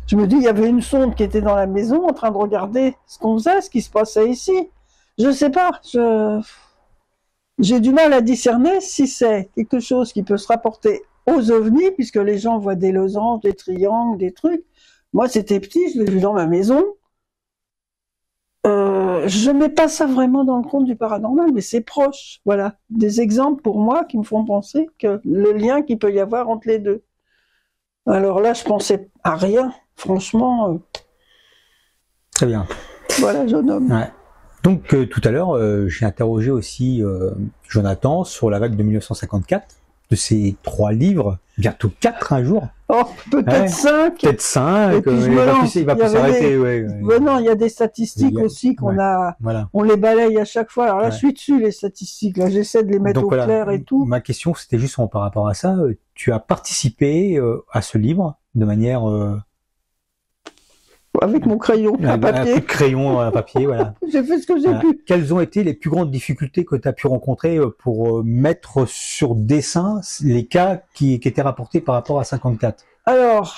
Je me dis, il y avait une sonde qui était dans la maison en train de regarder ce qu'on faisait, ce qui se passait ici. Je sais pas. J'ai du mal à discerner si c'est quelque chose qui peut se rapporter aux ovnis, puisque les gens voient des losanges, des triangles, des trucs. Moi, c'était petit, je l'ai vu dans ma maison. Je mets pas ça vraiment dans le compte du paranormal, mais c'est proche. Voilà, des exemples pour moi qui me font penser que le lien qu'il peut y avoir entre les deux. Alors là, je pensais à rien, franchement. Très bien. Voilà, jeune homme. Ouais. Donc tout à l'heure, j'ai interrogé aussi Jonathan sur la vague de 1954, de ces 3 livres, bientôt 4 un jour. Oh, peut-être Ouais. 5. Peut-être 5, Et puis je me lance. il va Il y plus avait s'arrêter. des- Ouais. Non, il y a des statistiques aussi qu'on ouais. a, Voilà. on les balaye à chaque fois. Alors là, Ouais. je suis dessus les statistiques. Là, j'essaie de les mettre Donc au voilà, clair et tout. ma question c'était juste par rapport à ça, tu as participé à ce livre de manière Avec mon crayon à un coup de papier. crayon à papier, voilà. J'ai fait ce que j'ai Voilà. pu. Quelles ont été les plus grandes difficultés que tu as pu rencontrer pour mettre sur dessin les cas qui étaient rapportés par rapport à 54? Alors,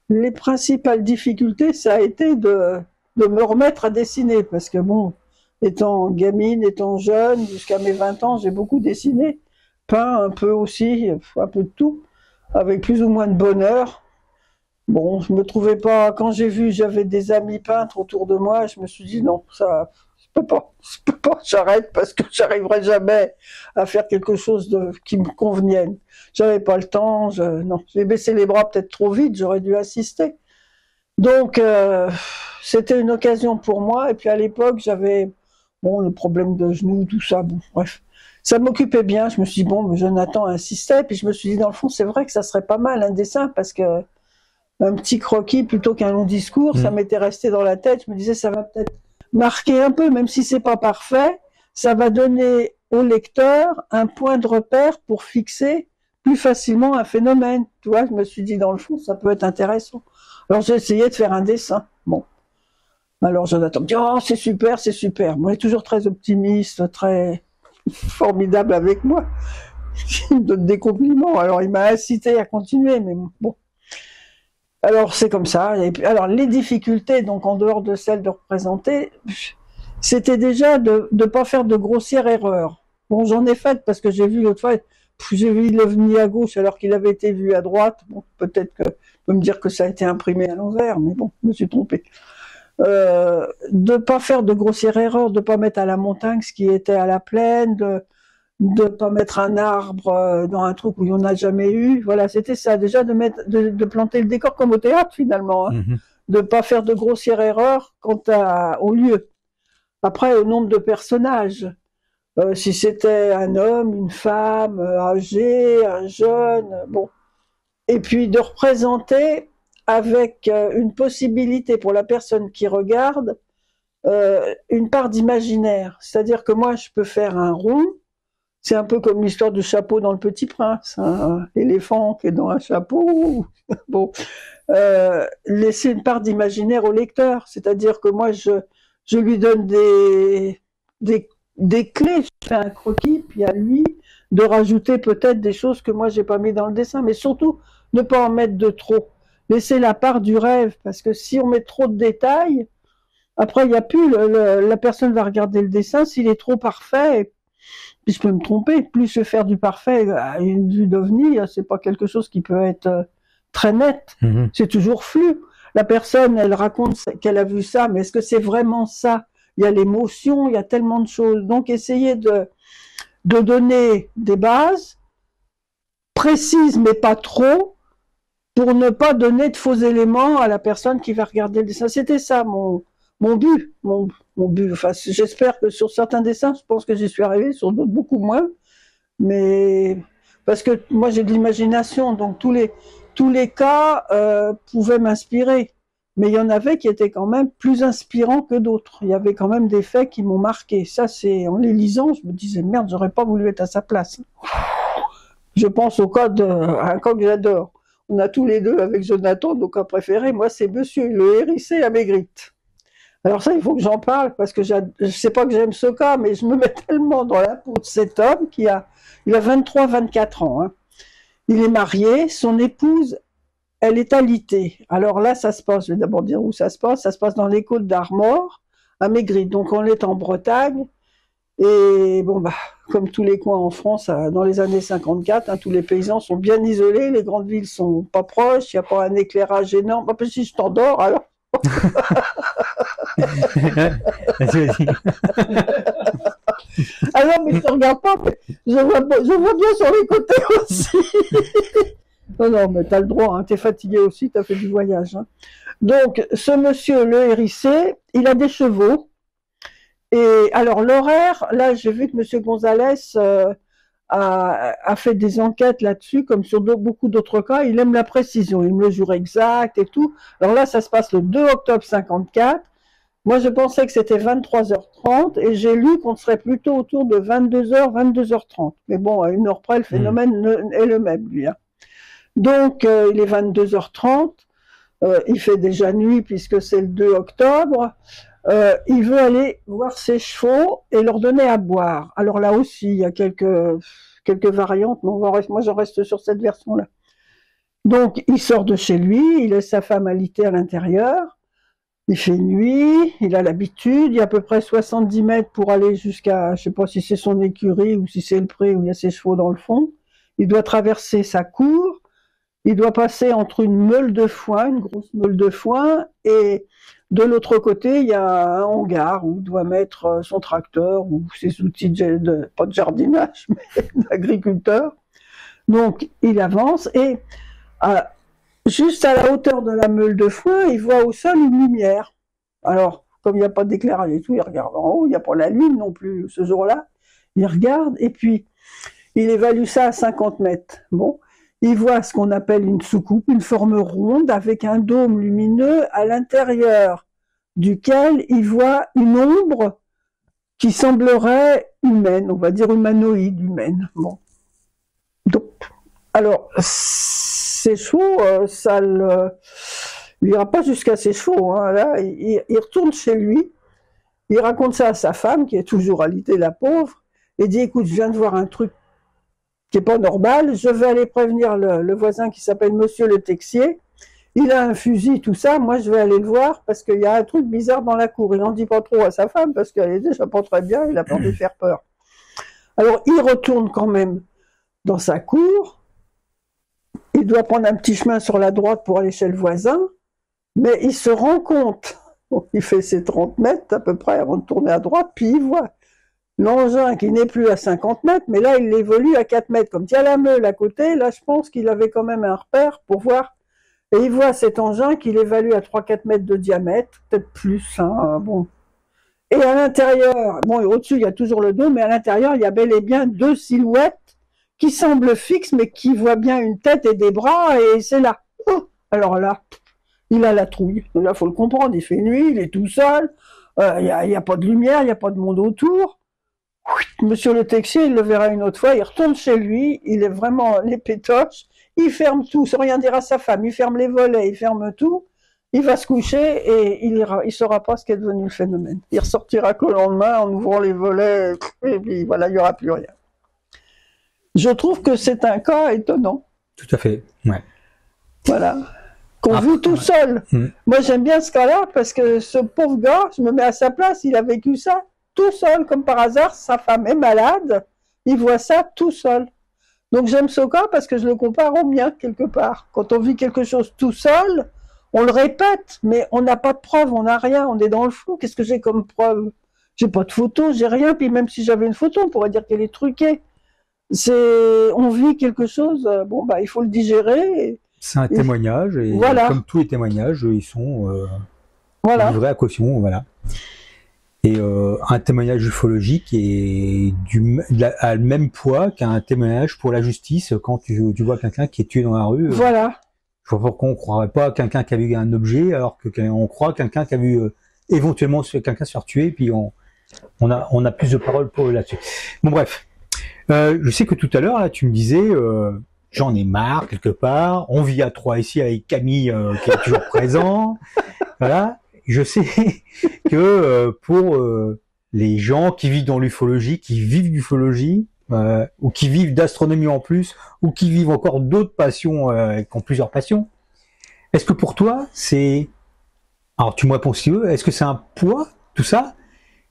les principales difficultés, ça a été de me remettre à dessiner. Parce que bon, étant gamine, étant jeune, jusqu'à mes 20 ans, j'ai beaucoup dessiné. Peint un peu aussi, un peu de tout. Avec plus ou moins de bonheur. Bon, je me trouvais pas, quand j'ai vu, j'avais des amis peintres autour de moi, je me suis dit non, ça, je peux pas, j'arrête parce que j'arriverai jamais à faire quelque chose qui me convienne. J'avais pas le temps, non, j'ai baissé les bras peut-être trop vite, j'aurais dû assister. Donc, c'était une occasion pour moi, et puis à l'époque, j'avais, bon, le problème de genoux, tout ça, bon, bref. Ça m'occupait bien, je me suis dit, bon, mais Jonathan insistait, puis je me suis dit, dans le fond, c'est vrai que ça serait pas mal un dessin, parce que un petit croquis plutôt qu'un long discours, ça m'était resté dans la tête. Je me disais, ça va peut-être marquer un peu, même si c'est pas parfait, ça va donner au lecteur un point de repère pour fixer plus facilement un phénomène. Tu vois, je me suis dit, dans le fond, ça peut être intéressant. Alors j'ai essayé de faire un dessin. Bon. Alors Jonathan me dit, oh, c'est super, c'est super. Moi, il est toujours très optimiste, très formidable avec moi. Il me donne des compliments. Alors il m'a incité à continuer, mais bon. Alors c'est comme ça. Et puis, alors les difficultés, donc en dehors de celles de représenter, c'était déjà de ne pas faire de grossières erreurs. Bon, j'en ai fait parce que j'ai vu l'autre fois, j'ai vu l'OVNI à gauche alors qu'il avait été vu à droite. Bon, peut-être que on peut me dire que ça a été imprimé à l'envers, mais bon, je me suis trompé. De pas faire de grossières erreurs, de pas mettre à la montagne ce qui était à la plaine, de pas mettre un arbre dans un truc où il n'y en a jamais eu. Voilà, c'était ça, déjà de planter le décor comme au théâtre finalement, hein. De pas faire de grossières erreurs quant au lieu. Après, au nombre de personnages, si c'était un homme, une femme, âgé, un jeune, bon. Et puis de représenter avec une possibilité pour la personne qui regarde une part d'imaginaire. C'est-à-dire que moi, je peux faire un rond. C'est un peu comme l'histoire du chapeau dans Le Petit Prince, un éléphant qui est dans un chapeau. Bon, laisser une part d'imaginaire au lecteur, c'est-à-dire que moi je lui donne des clés, je fais un croquis, puis à lui de rajouter peut-être des choses que moi j'ai pas mis dans le dessin, mais surtout ne pas en mettre de trop, laisser la part du rêve, parce que si on met trop de détails, après il y a plus la personne va regarder le dessin, s'il est trop parfait. Puis je peux me tromper, plus se faire du parfait à une vue d'OVNI, c'est pas quelque chose qui peut être très net. C'est toujours flou. La personne, elle raconte qu'elle a vu ça, mais est-ce que c'est vraiment ça? Il y a l'émotion, il y a tellement de choses. Donc essayer de donner des bases précises, mais pas trop, pour ne pas donner de faux éléments à la personne qui va regarder le dessin. C'était ça mon but. Mon but. Enfin, j'espère que sur certains dessins, je pense que j'y suis arrivé, sur d'autres beaucoup moins. Mais parce que moi j'ai de l'imagination, donc tous les cas pouvaient m'inspirer. Mais il y en avait qui étaient quand même plus inspirants que d'autres. Il y avait quand même des faits qui m'ont marqué. Ça, c'est en les lisant, je me disais merde, j'aurais pas voulu être à sa place. Je pense à un cas que j'adore. On a tous les deux avec Jonathan, donc un préféré. Moi, c'est Monsieur le hérissé à Maigritte. Alors ça, il faut que j'en parle parce que je sais pas que j'aime ce cas, mais je me mets tellement dans la peau de cet homme il a 23-24 ans. Hein. Il est marié, son épouse, elle est alitée. Alors là, ça se passe, je vais d'abord dire où ça se passe dans les Côtes d'Armor, à Maigritte. Donc on est en Bretagne. Et bon, bah, comme tous les coins en France, dans les années 54, hein, tous les paysans sont bien isolés, les grandes villes sont pas proches, il n'y a pas un éclairage énorme. Bah, si je t'endors, alors. Ah non, mais je te regarde pas, mais je vois bien sur les côtés aussi. Non, mais t'as le droit, hein, t'es fatigué aussi, t'as fait du voyage. Hein. Donc, ce monsieur, le hérissé, il a des chevaux. Et alors l'horaire, là j'ai vu que M. Gonzalez a fait des enquêtes là-dessus, comme sur beaucoup d'autres cas, il aime la précision, il me le jure exact et tout. Alors là ça se passe le 2 octobre 54, moi je pensais que c'était 23h30 et j'ai lu qu'on serait plutôt autour de 22h, 22h30. Mais bon, à une heure près, le phénomène est le même lui. Hein. Donc il est 22h30, il fait déjà nuit puisque c'est le 2 octobre. Il veut aller voir ses chevaux et leur donner à boire. Alors là aussi, il y a quelques variantes, mais moi j'en reste sur cette version-là. Donc, il sort de chez lui, il laisse sa femme alitée à l'intérieur, il fait nuit, il a l'habitude, il y a à peu près 70 mètres pour aller jusqu'à, je sais pas si c'est son écurie ou si c'est le pré où il y a ses chevaux dans le fond. Il doit traverser sa cour, il doit passer entre une meule de foin, une grosse meule de foin, et de l'autre côté, il y a un hangar où il doit mettre son tracteur ou ses outils pas de jardinage, mais d'agriculteur. Donc, il avance et juste à la hauteur de la meule de foin, il voit au sol une lumière. Alors, comme il n'y a pas d'éclairage et tout, il regarde en haut, il n'y a pas la lune non plus ce jour-là. Il regarde et puis il évalue ça à 50 mètres. Bon. Il voit ce qu'on appelle une soucoupe, une forme ronde avec un dôme lumineux à l'intérieur duquel il voit une ombre qui semblerait humaine, on va dire humanoïde, humaine. Bon. Donc, alors, ses chevaux, il n'ira pas jusqu'à ses chevaux. Hein. Là, il retourne chez lui, il raconte ça à sa femme, qui est toujours alitée, la pauvre, et dit, écoute, je viens de voir un truc qui est pas normal, je vais aller prévenir le voisin qui s'appelle Monsieur le Texier, il a un fusil, tout ça, moi je vais aller le voir parce qu'il y a un truc bizarre dans la cour. Il n'en dit pas trop à sa femme parce qu'elle est déjà pas très bien, il a peur de faire peur. Alors il retourne quand même dans sa cour, il doit prendre un petit chemin sur la droite pour aller chez le voisin, mais il se rend compte, il fait ses 30 mètres à peu près avant de tourner à droite, puis il voit l'engin qui n'est plus à 50 mètres, mais là, il l'évolue à 4 mètres. Comme il y a la meule à côté, là, je pense qu'il avait quand même un repère pour voir. Et il voit cet engin qu'il évalue à 3-4 mètres de diamètre, peut-être plus. Hein, bon. Et à l'intérieur, bon, au-dessus, il y a toujours le dos, mais à l'intérieur, il y a bel et bien deux silhouettes qui semblent fixes, mais qui voient bien une tête et des bras, et c'est là. Oh, alors là, il a la trouille. Là, il faut le comprendre, il fait nuit, il est tout seul, il n'y a pas de lumière, il n'y a pas de monde autour. Monsieur le Texier, il le verra une autre fois, il retourne chez lui, il est vraiment les pétoches, il ferme tout, sans rien dire à sa femme, il ferme les volets, il ferme tout, il va se coucher et il saura pas ce qu'est devenu le phénomène. Il ressortira que le lendemain en ouvrant les volets, et puis voilà, il n'y aura plus rien. Je trouve que c'est un cas étonnant. Tout à fait, ouais. Voilà. Qu'on vit tout seul. Moi, j'aime bien ce cas-là parce que ce pauvre gars, je me mets à sa place, il a vécu ça tout seul, comme par hasard, sa femme est malade, il voit ça tout seul. Donc j'aime ce cas parce que je le compare au mien, quelque part. Quand on vit quelque chose tout seul, on le répète, mais on n'a pas de preuve, on n'a rien, on est dans le flou. Qu'est-ce que j'ai comme preuve? J'ai pas de photo, j'ai rien, puis même si j'avais une photo, on pourrait dire qu'elle est truquée. On vit quelque chose, bon, bah, il faut le digérer. C'est un témoignage, et voilà. Comme tous les témoignages, ils sont voilà. livrés à caution, voilà. Et un témoignage ufologique a le même poids qu'un témoignage pour la justice quand tu vois quelqu'un qui est tué dans la rue. Voilà. Je vois pourquoi on ne croirait pas à quelqu'un qui a vu un objet, alors qu'on croit à quelqu'un qui a vu éventuellement quelqu'un se faire tuer, puis on a plus de paroles pour là-dessus. Bon bref, je sais que tout à l'heure là, tu me disais, j'en ai marre quelque part. On vit à 3 ici avec Camille qui est toujours présent. Voilà. Je sais que pour les gens qui vivent dans l'ufologie, qui vivent d'ufologie, ou qui vivent d'astronomie en plus, ou qui vivent encore d'autres passions, qui ont plusieurs passions, est-ce que pour toi c'est... Alors tu me réponds si tu veux, est-ce que c'est un poids tout ça?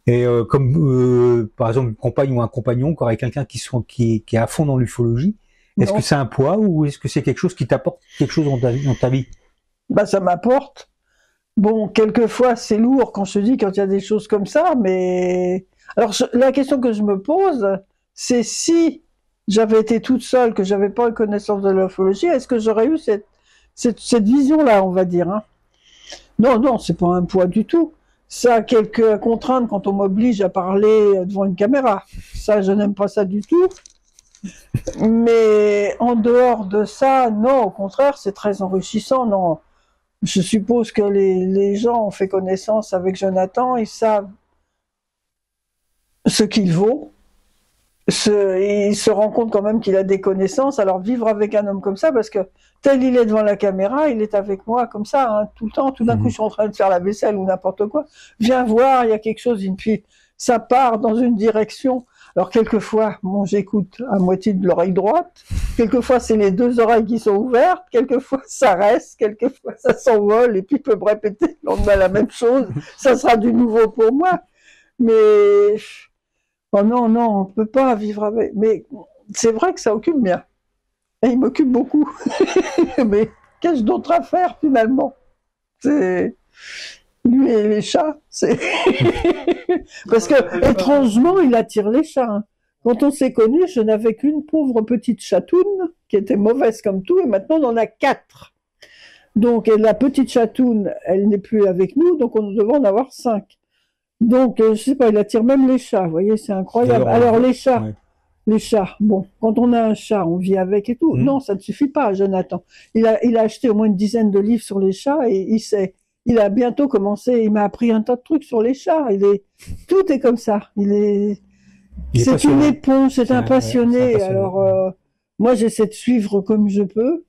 Et comme par exemple une compagne ou un compagnon, encore avec quelqu'un qui est à fond dans l'ufologie, est-ce que c'est un poids ou est-ce que c'est quelque chose qui t'apporte quelque chose dans ta vie? Bah ça m'apporte. Bon, quelquefois c'est lourd quand je te dis quand il y a des choses comme ça, mais alors la question que je me pose, c'est si j'avais été toute seule, que j'avais pas eu connaissance de l'ufologie, est-ce que j'aurais eu cette vision-là, on va dire, hein? Non, c'est pas un poids du tout. Ça a quelques contraintes quand on m'oblige à parler devant une caméra. Ça, je n'aime pas ça du tout. Mais en dehors de ça, non, au contraire, c'est très enrichissant. Non, je suppose que les gens ont fait connaissance avec Jonathan, ils savent ce qu'il vaut. Il se rend compte quand même qu'il a des connaissances. Alors vivre avec un homme comme ça, parce que tel il est devant la caméra, il est avec moi comme ça, hein, tout le temps. Tout d'un coup, je suis en train de faire la vaisselle ou n'importe quoi. Viens voir, il y a quelque chose. Et puis ça part dans une direction. Alors quelquefois, bon, j'écoute à moitié de l'oreille droite. Quelquefois, c'est les deux oreilles qui sont ouvertes. Quelquefois, ça reste. Quelquefois, ça s'envole. Et puis, il peut me répéter le lendemain la même chose. Ça sera du nouveau pour moi. Mais oh non, on peut pas vivre avec. Mais c'est vrai que ça occupe bien. Et il m'occupe beaucoup. Mais qu'ai-je d'autre à faire finalement? C'est lui et les chats. C'est parce que étrangement, il attire les chats. Hein. Quand on s'est connus, je n'avais qu'une pauvre petite chatoune qui était mauvaise comme tout, et maintenant on en a 4. Donc et la petite chatoune, elle n'est plus avec nous, donc on devait en avoir 5. Donc, je sais pas, il attire même les chats, vous voyez, c'est incroyable. Alors, les chats, ouais. Les chats, bon, quand on a un chat, on vit avec et tout. Non, ça ne suffit pas, Jonathan. Il a acheté au moins une dizaine de livres sur les chats et il a bientôt commencé, il m'a appris un tas de trucs sur les chats. Tout est comme ça. C'est une éponge, c'est un passionné. Alors, moi, j'essaie de suivre comme je peux.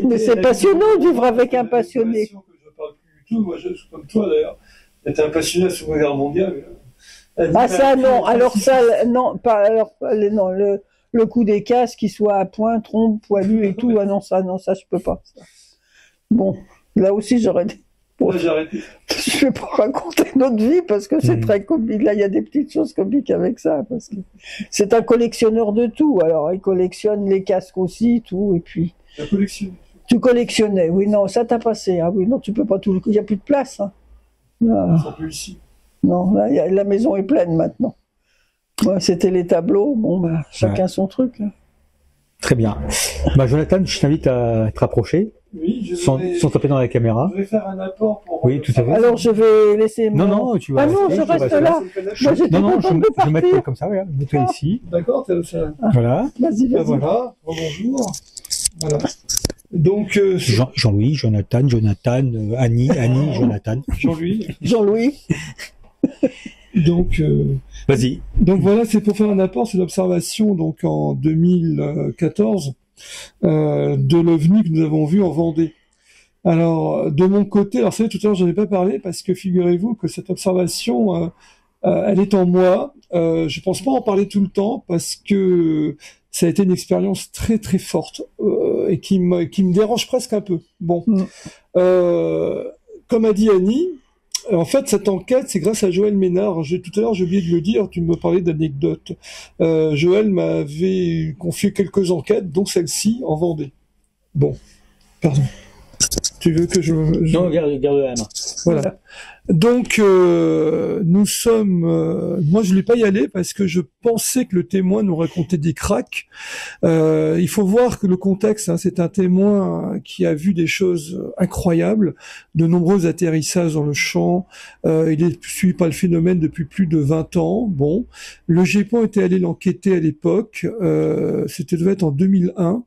Mais c'est passionnant de vivre avec un passionné. Que je parle plus du tout. Moi, je suis comme toi, d'ailleurs. T'es un passionné de la Seconde Guerre mondiale. Ah ça non, alors ça non, pas alors non le coup des casques qui soit à point, trompe, poilu et tout, ah non ça je peux pas. Ça. Bon, là aussi j'aurais dit. Bon, j'ai arrêté. Je vais pas raconter notre vie parce que c'est très comique. Là il y a des petites choses comiques avec ça parce que c'est un collectionneur de tout. Alors il collectionne les casques aussi, tout et puis. Tu as collectionné. Tu collectionnais, oui non ça t'a passé. Ah oui non tu peux pas tout. Il y a plus de place. Hein. Ah. Ici. Non, là, la maison est pleine maintenant. Ouais, c'était les tableaux, bon, bah, chacun son truc. Là. Très bien. Bah, Jonathan, je t'invite à te rapprocher. Oui, sans taper dans la caméra. Je vais faire un apport pour. Oui, tout à fait. Alors, je vais laisser. Non, tu vas. Ah non, je reste là. Non, je vais mettre comme ça, regarde. Mets-toi ici. D'accord, ça. Voilà. Vas-y. Voilà. Bonjour. Voilà. Donc Jean-Louis, Jonathan, Annie, Jonathan. Jean-Louis. Donc vas-y. Donc voilà, c'est pour faire un apport sur l'observation donc en 2014 de l'OVNI que nous avons vu en Vendée. Alors de mon côté, alors c'est tout à l'heure j'en ai pas parlé parce que figurez-vous que cette observation elle est en moi. Je pense pas en parler tout le temps parce que ça a été une expérience très très forte et qui me dérange presque un peu. Bon, comme a dit Annie, en fait cette enquête c'est grâce à Joël Ménard. Tout à l'heure j'ai oublié de le dire, tu me parlais d'anecdotes. Joël m'avait confié quelques enquêtes, dont celle-ci en Vendée. Bon, pardon. Tu veux que je... Non, garde la main. Voilà. Donc nous sommes. Moi, je voulais pas y aller parce que je pensais que le témoin nous racontait des cracks. Il faut voir que le contexte, hein, c'est un témoin qui a vu des choses incroyables, de nombreux atterrissages dans le champ. Il est suivi par le phénomène depuis plus de 20 ans. Bon, le GEPAN était allé l'enquêter à l'époque. C'était devait être en 2001.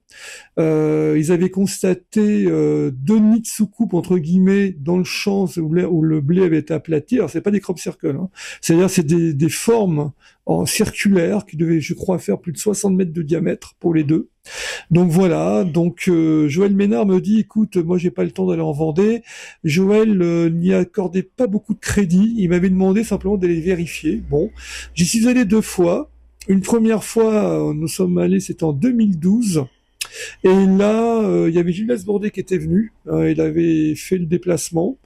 Ils avaient constaté 2 nids de soucoupe entre guillemets dans le champ où le blé avait été aplati. Alors c'est pas des crop circles, hein. C'est-à-dire c'est des formes en circulaires qui devaient, je crois, faire plus de 60 mètres de diamètre pour les deux. Donc voilà, donc Joël Ménard me dit, écoute, moi j'ai pas le temps d'aller en Vendée. Joël n'y accordait pas beaucoup de crédit, il m'avait demandé simplement d'aller vérifier. Bon, j'y suis allé 2 fois. Une première fois, nous sommes allés, c'était en 2012. Et là, il y avait Gilles Bordet qui était venu, il avait fait le déplacement,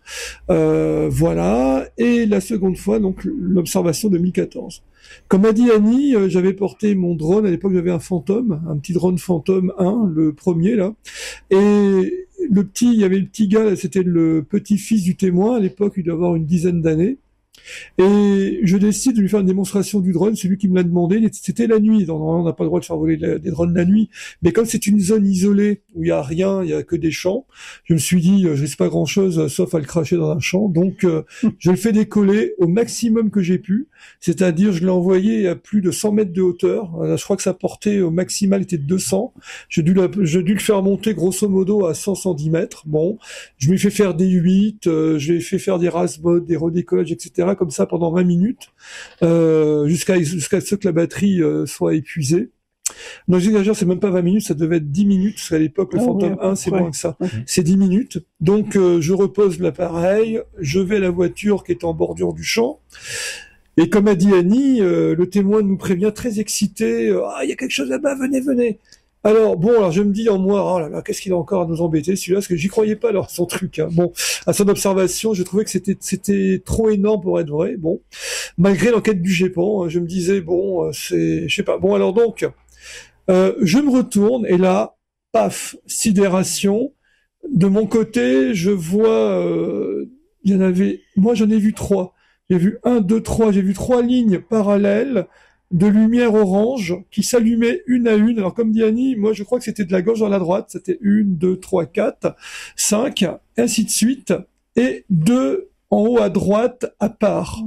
voilà. Et la seconde fois, donc l'observation 2014. Comme a dit Annie, j'avais porté mon drone, à l'époque j'avais un Phantom, un petit drone Phantom 1, le premier là, et il y avait le petit gars, c'était le petit-fils du témoin, à l'époque il doit avoir une dizaine d'années. Et je décide de lui faire une démonstration du drone, c'est lui qui me l'a demandé, c'était la nuit, on n'a pas le droit de faire voler des drones la nuit, mais comme c'est une zone isolée, où il y a rien, il y a que des champs, je me suis dit, je risque pas grand chose, sauf à le cracher dans un champ, donc je le fais décoller au maximum que j'ai pu, c'est-à-dire je l'ai envoyé à plus de 100 mètres de hauteur, je crois que sa portée au maximal était de 200, j'ai dû le faire monter grosso modo à 100-110 mètres, bon, je lui ai fait faire des 8, je lui ai fait faire des RASMOD, des redécollages, etc., comme ça pendant 20 minutes, jusqu'à ce que la batterie soit épuisée. Non, j'exagère, c'est même pas 20 minutes, ça devait être 10 minutes, parce qu'à l'époque, le Phantom 1, c'est moins que ça. C'est 10 minutes. Donc, je repose l'appareil, je vais à la voiture qui est en bordure du champ, et comme a dit Annie, le témoin nous prévient très excité, il y a quelque chose là-bas, venez. Alors, je me dis en moi, oh là là, qu'est-ce qu'il a encore à nous embêter, celui-là, parce que j'y croyais pas, alors, son truc, hein. Bon, à son observation, je trouvais que c'était trop énorme pour être vrai, bon. Malgré l'enquête du GEPAN, je me disais, je sais pas. Bon, alors donc, je me retourne, et là, paf, sidération. De mon côté, je vois, moi j'en ai vu 3. J'ai vu 1, 2, 3, j'ai vu 3 lignes parallèles, de lumière orange qui s'allumait une à une. Alors comme dit Annie, moi je crois que c'était de la gauche vers la droite, c'était 1, 2, 3, 4, 5, ainsi de suite, et 2 en haut à droite à part,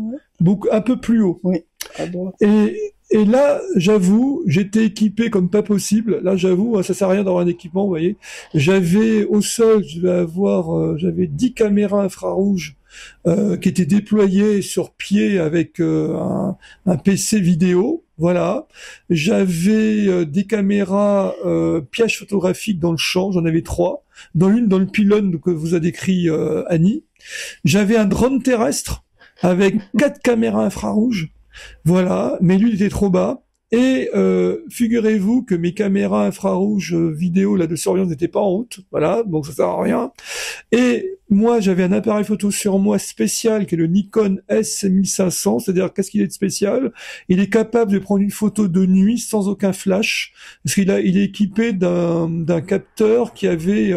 un peu plus haut. Oui, à droite. Et là, j'avoue, j'étais équipé comme pas possible. Là, j'avoue, ça sert à rien d'avoir un équipement, vous voyez. J'avais au sol, j'avais 10 caméras infrarouges qui étaient déployées sur pied avec un PC vidéo, voilà. J'avais des caméras pièges photographiques dans le champ, j'en avais 3, dans une dans le pylône que vous a décrit Annie. J'avais un drone terrestre avec 4 caméras infrarouges. Voilà, mais lui il était trop bas. Et figurez-vous que mes caméras infrarouges vidéo là de surveillance n'étaient pas en route, voilà, donc ça sert à rien. Et moi j'avais un appareil photo sur moi spécial qui est le Nikon S1500, c'est-à-dire qu'est-ce qu'il est de spécial? Il est capable de prendre une photo de nuit sans aucun flash, parce il est équipé d'un capteur qui avait,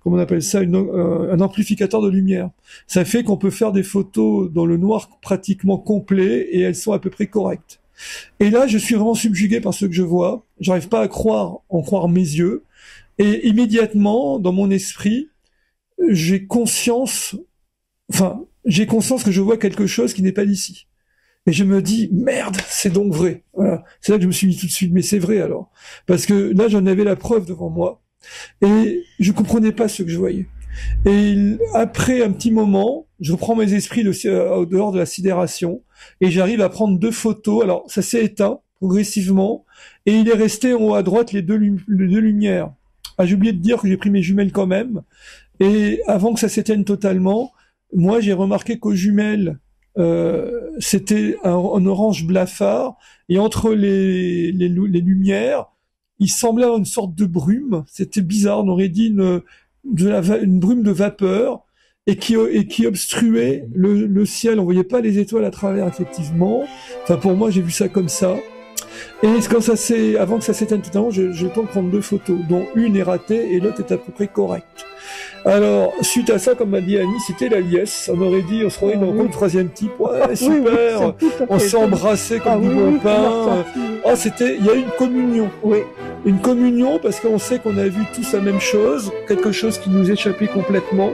comment on appelle ça, un amplificateur de lumière. Ça fait qu'on peut faire des photos dans le noir pratiquement complet et elles sont à peu près correctes. Et là, je suis vraiment subjugué par ce que je vois. J'arrive pas à en croire mes yeux. Et immédiatement, dans mon esprit, j'ai conscience que je vois quelque chose qui n'est pas d'ici. Et je me dis, merde, c'est donc vrai. Voilà. C'est là que je me suis dit tout de suite, mais c'est vrai alors. Parce que là, j'en avais la preuve devant moi. Et je comprenais pas ce que je voyais. Et après un petit moment, je reprends mes esprits au dehors de la sidération et j'arrive à prendre 2 photos. Alors ça s'est éteint progressivement et il est resté en haut à droite les deux lumières. Ah, j'ai oublié de dire que j'ai pris mes jumelles quand même. Et avant que ça s'éteigne totalement, moi j'ai remarqué qu'aux jumelles c'était un orange blafard et entre les lumières, il semblait avoir une sorte de brume. C'était bizarre, on aurait dit une brume de vapeur et qui obstruait le ciel. On voyait pas les étoiles à travers, effectivement. Enfin, pour moi, j'ai vu ça comme ça. Et avant que ça s'éteigne totalement, j'ai le temps de prendre 2 photos, dont une est ratée et l'autre est à peu près correcte. Alors, suite à ça, comme m'a dit Annie, c'était la liesse. On aurait dit, on se croirait dans le 3e type. Ouais, super. On s'est embrassé comme du bon pain. Oh, il y a eu une communion. Oui. Une communion parce qu'on sait qu'on a vu tous la même chose, quelque chose qui nous échappait complètement.